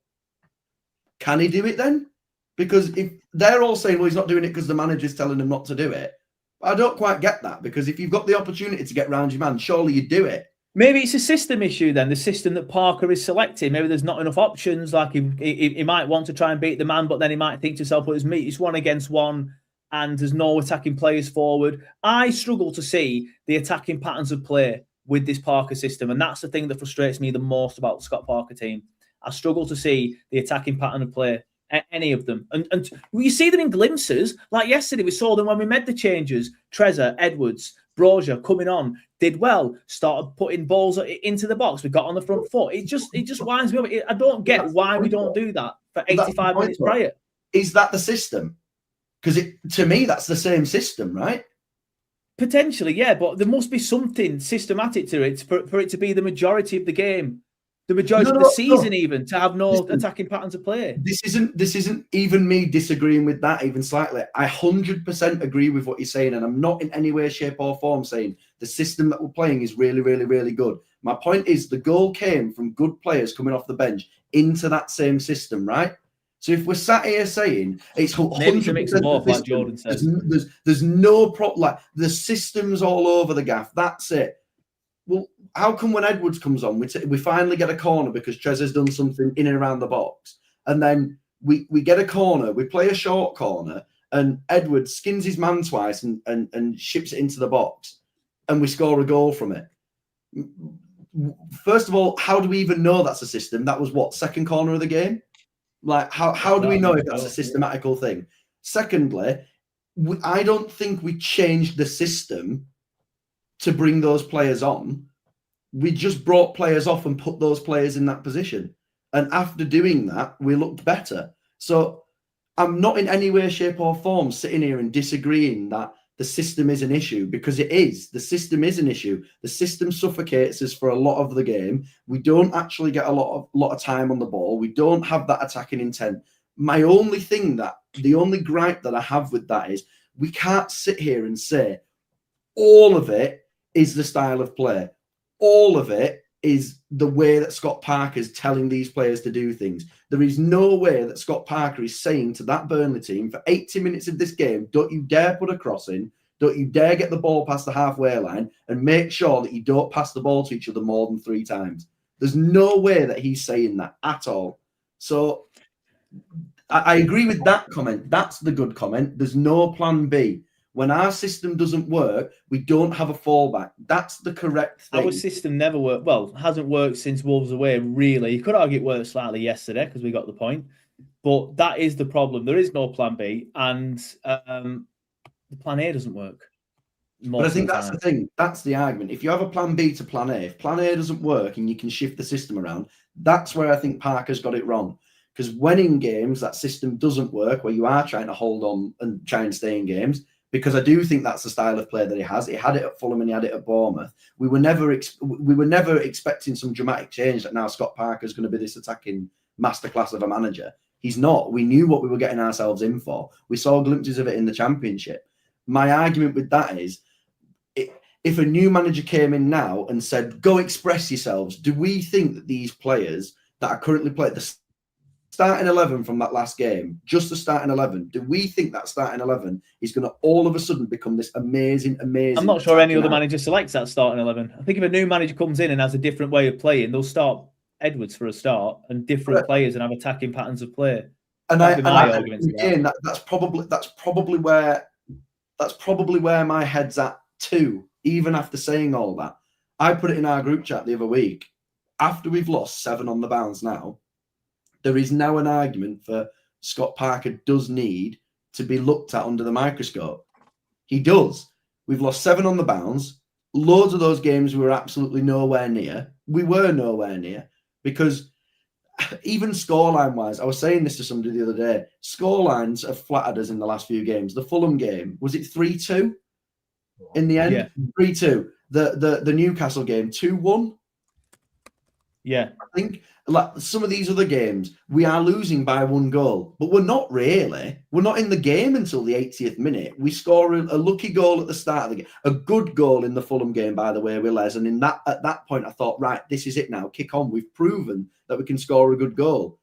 can he do it then? Because if they're all saying, well, he's not doing it because the manager's telling him not to do it. I don't quite get that, because if you've got the opportunity to get round your man, surely you do it. Maybe it's a system issue then, the system that Parker is selecting. Maybe there's not enough options. Like he might want to try and beat the man, but then he might think to himself, well, it's 1 against 1 and there's no attacking players forward. I struggle to see the attacking patterns of play with this Parker system. And that's the thing that frustrates me the most about the Scott Parker team. I struggle to see the attacking pattern of play, any of them. And you see them in glimpses. Like yesterday, we saw them when we made the changes. Trezor, Edwards, Broja coming on, did well, started putting balls into the box. We got on the front foot. It just winds me up. I don't get why we don't do that for 85 minutes prior. Is that the system? Because to me, that's the same system, right? Potentially, yeah, but there must be something systematic to it for it to be the majority of the game, the majority of the season, even to have no attacking patterns of play. This isn't even me disagreeing with that even slightly. I 100% agree with what you're saying, and I'm not in any way, shape, or form saying the system that we're playing is really, really, really good. My point is the goal came from good players coming off the bench into that same system, right? So if we're sat here saying it's 100% mix of both, like Jordan says, there's no problem. Like the system's all over the gaff. That's it. well, how come when Edwards comes on, we finally get a corner because Trez has done something in and around the box, and then we get a corner, we play a short corner, and Edwards skins his man twice and ships it into the box, and we score a goal from it. First of all, how do we even know that's a system? That was what, second corner of the game? Like, how do we know if that's a systematical thing? Secondly, I don't think we changed the system to bring those players on. We just brought players off and put those players in that position. And after doing that, we looked better. So I'm not in any way, shape or form sitting here and disagreeing that the system is an issue, because it is. The system is an issue. The system suffocates us for a lot of the game. We don't actually get a lot of time on the ball. We don't have that attacking intent. The only gripe that I have with that is we can't sit here and say all of it is the style of play. All of it is the way that Scott Parker is telling these players to do things. There is no way that Scott Parker is saying to that Burnley team for 80 minutes of this game, don't you dare put a cross in, don't you dare get the ball past the halfway line, and make sure that you don't pass the ball to each other more than 3 times. There's no way that he's saying that at all. So I agree with that comment. That's the good comment. There's no plan B. When our system doesn't work, we don't have a fallback. That's the correct thing. Our system never worked. Well, hasn't worked since Wolves away, really. You could argue it worked slightly yesterday because we got the point. But that is the problem. There is no plan B, and the plan A doesn't work. But I think that's the thing. That's the argument. If you have a plan B to plan A, if plan A doesn't work and you can shift the system around, that's where I think Parker's got it wrong. Because when in games that system doesn't work, where you are trying to hold on and try and stay in games, because I do think that's the style of play that he has. He had it at Fulham and he had it at Bournemouth. We were never expecting some dramatic change that now Scott Parker's going to be this attacking masterclass of a manager. He's not. We knew what we were getting ourselves in for. We saw glimpses of it in the Championship. My argument with that is, if a new manager came in now and said, go express yourselves, do we think that these players that are currently playing the starting 11 from that last game, just the starting 11, do we think that starting 11 is going to all of a sudden become this amazing? I'm not sure any other manager selects that starting 11. I think if a new manager comes in and has a different way of playing, they'll start Edwards for a start and different players and have attacking patterns of play. And that's probably where my head's at too. Even after saying all that, I put it in our group chat the other week. After we've lost 7 on the bounce now, there is now an argument for Scott Parker does need to be looked at under the microscope. He does. We've lost 7 on the bounce. Loads of those games we were absolutely nowhere near. We were nowhere near because even scoreline-wise, I was saying this to somebody the other day, scorelines have flattered us in the last few games. The Fulham game, was it 3-2 in the end? Yeah. 3-2. The Newcastle game, 2-1. Yeah. I think like some of these other games, we are losing by 1 goal, but we're not really. We're not in the game until the 80th minute. We score a lucky goal at the start of the game, a good goal in the Fulham game, by the way, with Les. And at that point, I thought, right, this is it now. Kick on. We've proven that we can score a good goal.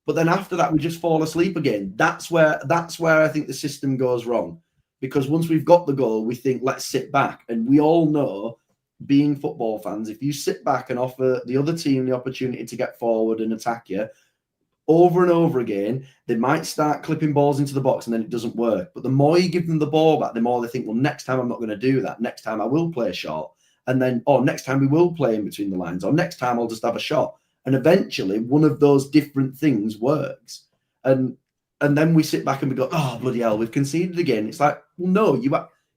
But then after that, we just fall asleep again. That's where I think the system goes wrong. Because once we've got the goal, we think, let's sit back. And we all know, being football fans, if you sit back and offer the other team the opportunity to get forward and attack you over and over again, they might start clipping balls into the box and then it doesn't work. But the more you give them the ball back, the more they think, well, next time I'm not going to do that. Next time I will play short. And then, next time we will play in between the lines. Or next time I'll just have a shot. And eventually one of those different things works. And then we sit back and we go, oh, bloody hell, we've conceded again. It's like, well, no,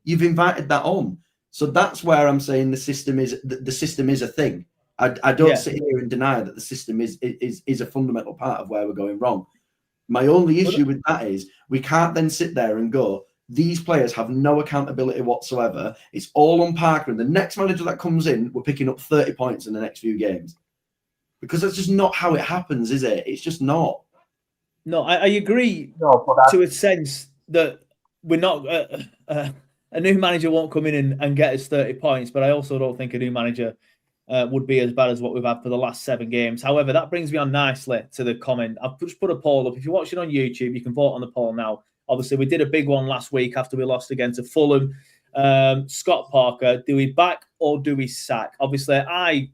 you've invited that on. So that's where I'm saying the system is a thing. I don't sit here and deny that the system is a fundamental part of where we're going wrong. My only issue with that is we can't then sit there and go, these players have no accountability whatsoever. It's all on Parker. And the next manager that comes in, we're picking up 30 points in the next few games. Because that's just not how it happens, is it? It's just not. No, I agree to a sense that we're not... a new manager won't come in and get us 30 points, but I also don't think a new manager would be as bad as what we've had for the last 7 games. However, that brings me on nicely to the comment. I've just put a poll up. If you're watching on YouTube, you can vote on the poll now. Obviously, we did a big one last week after we lost again to Fulham. Scott Parker, do we back or do we sack? Obviously, I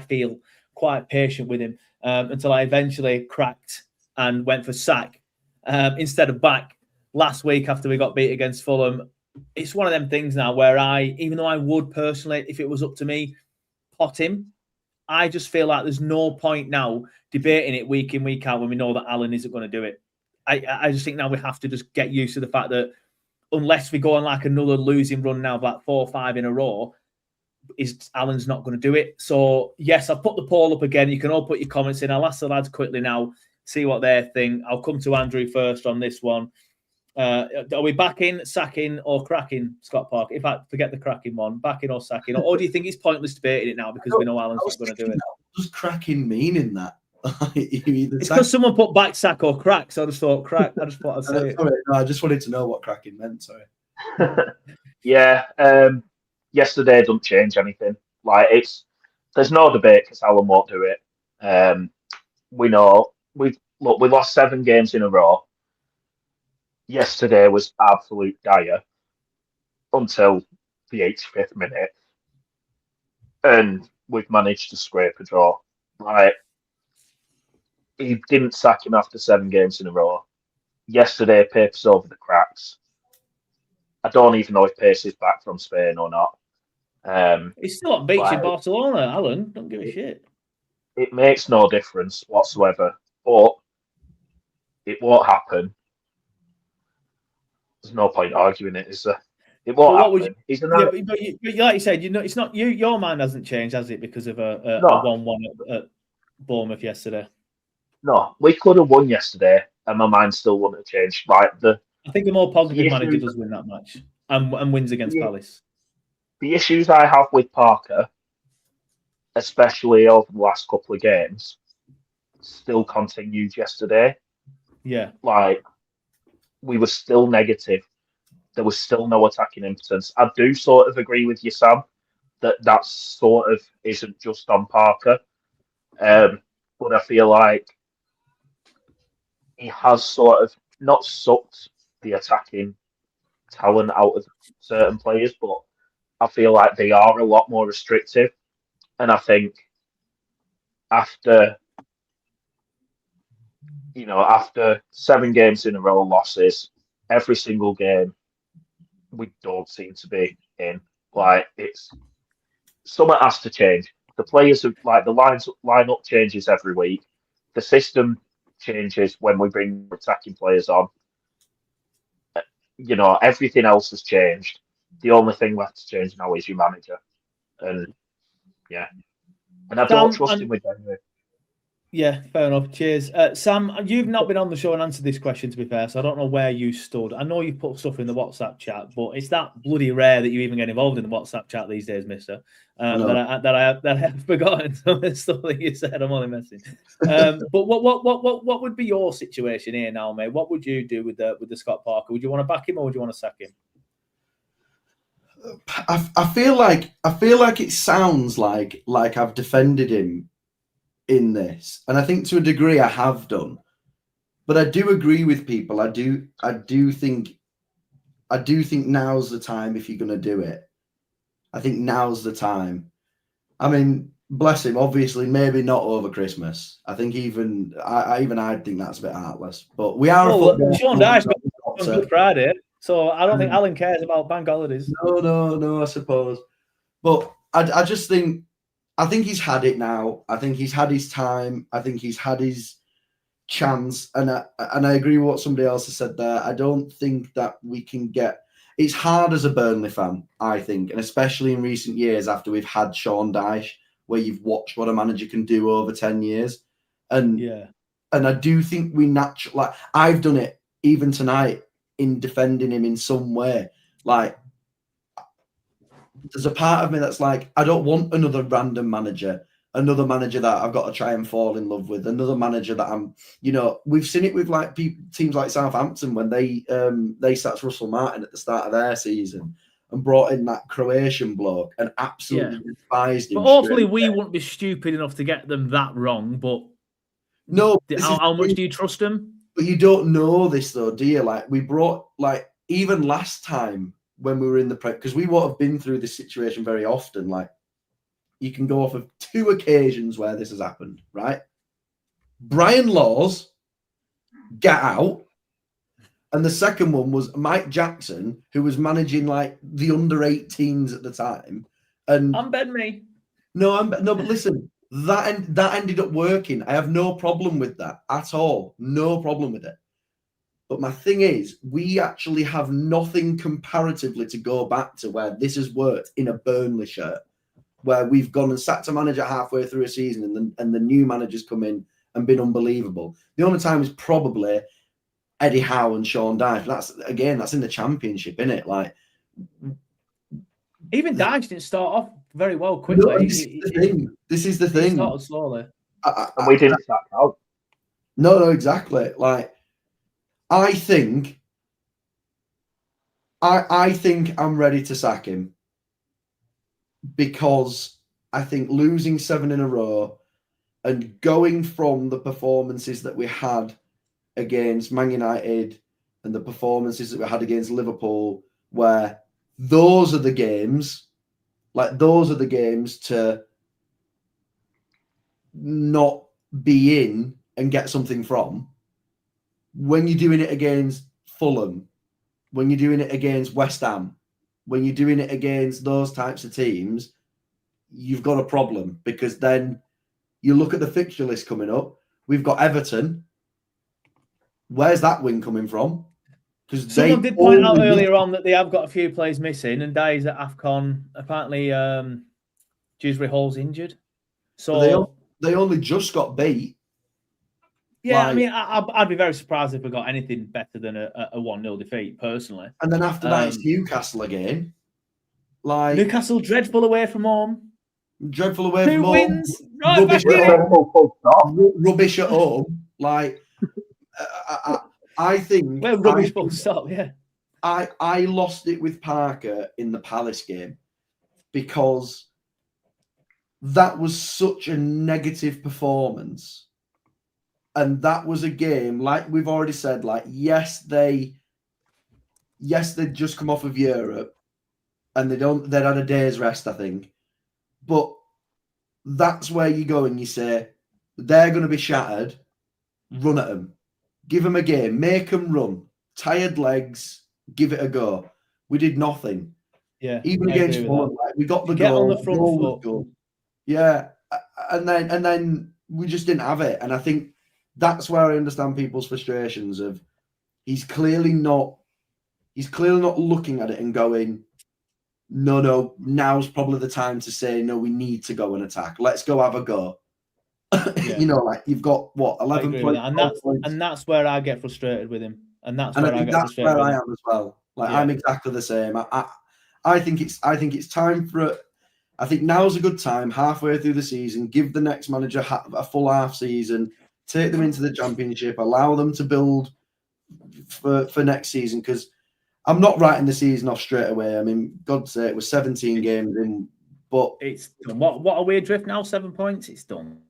feel, quite patient with him until I eventually cracked and went for sack instead of back last week after we got beat against Fulham. It's one of them things now where even though I would personally, if it was up to me, pot him, I just feel like there's no point now debating it week in, week out when we know that Alan isn't going to do it. I just think now we have to just get used to the fact that unless we go on like another losing run now of like 4 or 5 in a row, Alan's not going to do it. So, yes, I've put the poll up again. You can all put your comments in. I'll ask the lads quickly now, see what they think. I'll come to Andrew first on this one. Are we backing, sacking, or cracking Scott Parker? In fact, forget the cracking one. Backing or sacking? Or do you think it's pointless debating it now because we know Alan's not going to do it? What does cracking mean in that? It's because someone put back, sack, or crack, so I just thought crack. I just thought I'd say it. No, I just wanted to know what cracking meant, sorry. Yeah, yesterday doesn't change anything. Like, there's no debate because Alan won't do it. We know we lost 7 games in a row. Yesterday was absolute dire until the 85th minute, and we've managed to scrape a draw. Like, he didn't sack him after 7 games in a row. Yesterday, Pape's over the cracks. I don't even know if Pace is back from Spain or not. He's still at beach in Barcelona, Alan. Don't give a shit. It makes no difference whatsoever, but it won't happen. There's no point arguing it, is there? It won't happen. But like you said, it's not you. Your mind hasn't changed, has it, because of a 1-1 at Bournemouth yesterday? No, we could have won yesterday, and my mind still wouldn't have changed. Like, I think a more positive manager does win that match and wins against Palace. The issues I have with Parker, especially over the last couple of games, still continued yesterday. Yeah. Like, we were still negative. There was still no attacking impotence. I do sort of agree with you, Sam, that sort of isn't just on Parker. But I feel like he has sort of not sucked the attacking talent out of certain players, but I feel like they are a lot more restrictive. And I think after 7 games in a row losses, every single game, we don't seem to be in. Like, something has to change. The players the lineup changes every week. The system changes when we bring attacking players on. Everything else has changed. The only thing left to change now is your manager. And I don't trust him with anything. Yeah, fair enough. Cheers. Sam, you've not been on the show and answered this question, to be fair, so I don't know where you stood. I know you put stuff in the WhatsApp chat, but it's that bloody rare that you even get involved in the WhatsApp chat these days, mister, that I have forgotten some of the stuff that you said. I'm only messing. But what would be your situation here now, mate? What would you do with the Scott Parker? Would you want to back him or would you want to sack him? I feel like it sounds like I've defended him in this, and I think to a degree I have done, but I do agree with people. I do think now's the time if you're going to do it. I think now's the time. I mean, bless him. Obviously, maybe not over Christmas. I think I'd think that's a bit heartless. But we are. Sean Dyche on Good Friday, so I don't think Alan cares about bank holidays. No, I suppose. But I just think. I think he's had it now. I think he's had his time. I think he's had his chance. And I agree with what somebody else has said there. I don't think that we can get... It's hard as a Burnley fan, I think, and especially in recent years after we've had Sean Dyche, where you've watched what a manager can do over 10 years. And I do think we naturally... Like, I've done it even tonight in defending him in some way. Like, there's a part of me that's like, I don't want another random manager, another manager that I've got to try and fall in love with, another manager that I'm, we've seen it with like teams like Southampton when they sacked Russell Martin at the start of their season and brought in that Croatian bloke and absolutely despised him. But hopefully we wouldn't be stupid enough to get them that wrong. But no, how much do you trust them? But you don't know this though, do you? Like we brought like even last time when we were in the prep, because we won't have been through this situation very often. Like, you can go off of 2 occasions where this has happened, right? Brian Laws get out, and the second one was Mike Jackson, who was managing like the under 18s at the time. And I'm Ben me. no, but listen, that ended up working. I have no problem with that at all. No problem with it. But my thing is, we actually have nothing comparatively to go back to where this has worked in a Burnley shirt, where we've gone and sacked a manager halfway through a season and the new managers come in and been unbelievable. The only time is probably Eddie Howe and Sean Dyche. That's in the Championship, isn't it? Like, even Dyche didn't start off very well quickly. No, this is the thing. He started slowly. And we didn't sack out. No, exactly. Like, I think I'm ready to sack him, because I think losing 7 in a row and going from the performances that we had against Man United and the performances that we had against Liverpool, where those are the games to not be in and get something from. When you're doing it against Fulham, when you're doing it against West Ham, when you're doing it against those types of teams, you've got a problem, because then you look at the fixture list coming up. We've got Everton. Where's that win coming from? Because someone did point out earlier on that they have got a few players missing, and Dye's at AFCON. Apparently, Dewsbury Hall's injured. So they only just got beat. Yeah, like, I mean, I'd be very surprised if we got anything better than a 1-0 defeat, personally. And then after that, it's Newcastle again. Like, Newcastle, dreadful away from home. Dreadful away from home. 2 wins. Right back in. Rubbish at home. Like, I think... Well, rubbish full stop, yeah. I lost it with Parker in the Palace game, because that was such a negative performance. And that was a game, like we've already said, like, yes, they'd just come off of Europe and they'd had a day's rest, I think. But that's where you go and you say, they're going to be shattered, run at them. Give them a game, make them run. Tired legs, give it a go. We did nothing. Yeah. Even against Fulham, like, we got the Get goal. on the front foot. Goal. Yeah. And then we just didn't have it. And I think that's where I understand people's frustrations of he's clearly not looking at it and going, no, now's probably the time to say, no, we need to go and attack. Let's go have a go. Yeah. You know, like, you've got, 11 points. And that's where I get frustrated with him. And that's where I am as well. Like, yeah. I'm exactly the same. I think it's time for it. I think now's a good time, halfway through the season, give the next manager a full half season, take them into the Championship, allow them to build for next season, because I'm not writing the season off straight away. I mean, God's sake, it was 17 games in, but it's done. What are we adrift now? 7 points? It's done.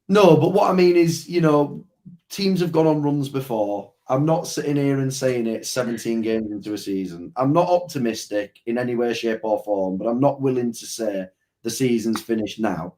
No, but what I mean is, you know, teams have gone on runs before. I'm not sitting here and saying it's 17 games into a season. I'm not optimistic in any way, shape, or form, but I'm not willing to say the season's finished now.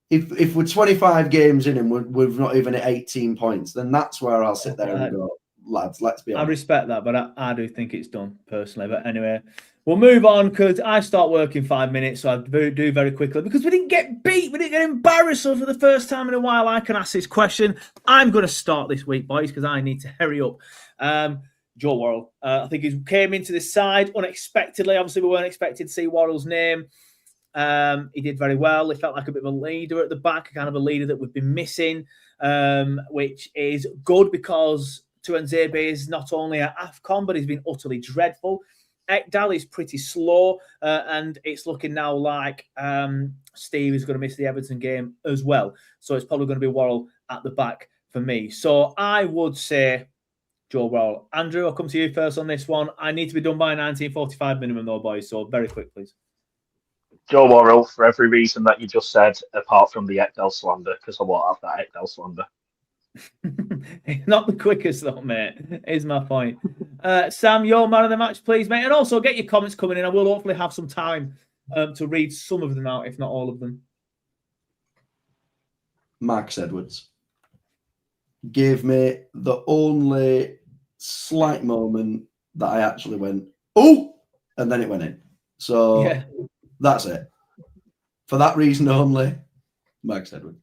If we're 25 games in and we've not even at 18 points, then that's where I'll sit there and go, lads, let's be honest. I respect that, but I do think it's done, personally. But anyway, we'll move on, because I start work in 5 minutes, so I do very quickly. Because we didn't get beat, we didn't get embarrassed. So for the first time in a while, I can ask this question. I'm going to start this week, boys, because I need to hurry up. Joe Worrell, I think he came into this side unexpectedly. Obviously, we weren't expecting to see Worrell's name. He did very well. He felt like a bit of a leader at the back, kind of a leader that we've been missing, which is good, because Tuanzebe is not only at AFCON, but he's been utterly dreadful. Ekdal is pretty slow, and it's looking now like Steve is going to miss the Everton game as well. So it's probably going to be Worrell at the back for me. So I would say Joe Worrell. Andrew, I'll come to you first on this one. I need to be done by 19:45 minimum, though, boys. So very quick, please. Joe Worrell, for every reason that you just said, apart from the Ekdal slander, because I won't have that Ekdal slander. Not the quickest though, mate, is my point. Sam, your man of the match, please, mate. And also get your comments coming in. I will hopefully have some time to read some of them out, if not all of them. Marcus Edwards gave me the only slight moment that I actually went, oh, and then it went in. So Yeah. That's it. For that reason only, Marcus Edwards.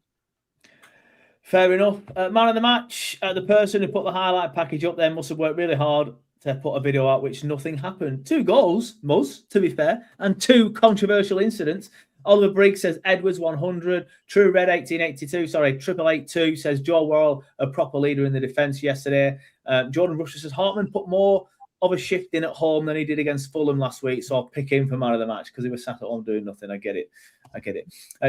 Fair enough. Man of the match, the person who put the highlight package up there must have worked really hard to put a video out, which nothing happened. 2 goals, to be fair, and 2 controversial incidents. Oliver Briggs says Edwards 100. True Red 1882, sorry, 882 says Joe Worrell, a proper leader in the defence yesterday. Jordan Rusher says Hartman put more of a shift in at home than he did against Fulham last week, so I'll pick him for man of the match because he was sat at home doing nothing. I get it.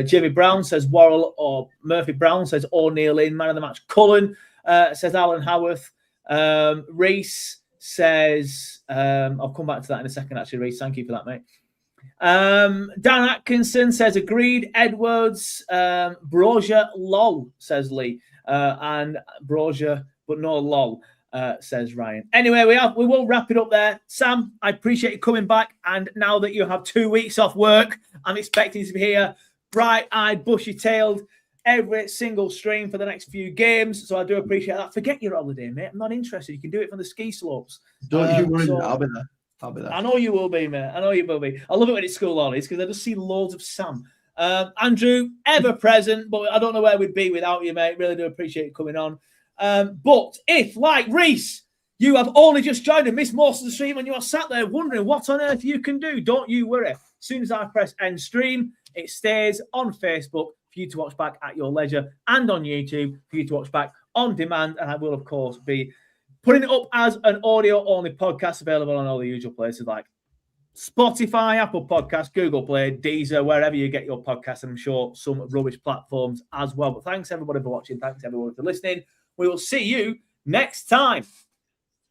Jimmy Brown says Worrell, or Murphy Brown says O'Neill in, man of the match. Cullen says Alan Howarth. Reese says, I'll come back to that in a second, actually, Reese. Thank you for that, mate. Dan Atkinson says agreed. Edwards, Broja, lol, says Lee. And Broja, but no lol, says Ryan. Anyway, we will wrap it up there. Sam, I appreciate you coming back. And now that you have 2 weeks off work, I'm expecting to be here bright-eyed, bushy-tailed every single stream for the next few games. So I do appreciate that. Forget your holiday, mate. I'm not interested. You can do it from the ski slopes. Don't you worry. I'll be there. I know you will be, mate. I know you will be. I love it when it's school holidays because I just see loads of Sam. Andrew, ever present, but I don't know where we'd be without you, mate. Really do appreciate you coming on. But if, like Reese, you have only just joined and missed most of the stream and you are sat there wondering what on earth you can do, don't you worry. As soon as I press end stream, it stays on Facebook for you to watch back at your leisure and on YouTube for you to watch back on demand. And I will, of course, be putting it up as an audio-only podcast available on all the usual places like Spotify, Apple Podcasts, Google Play, Deezer, wherever you get your podcasts, and I'm sure some rubbish platforms as well. But thanks, everybody, for watching. Thanks, everyone, for listening. We will see you next time.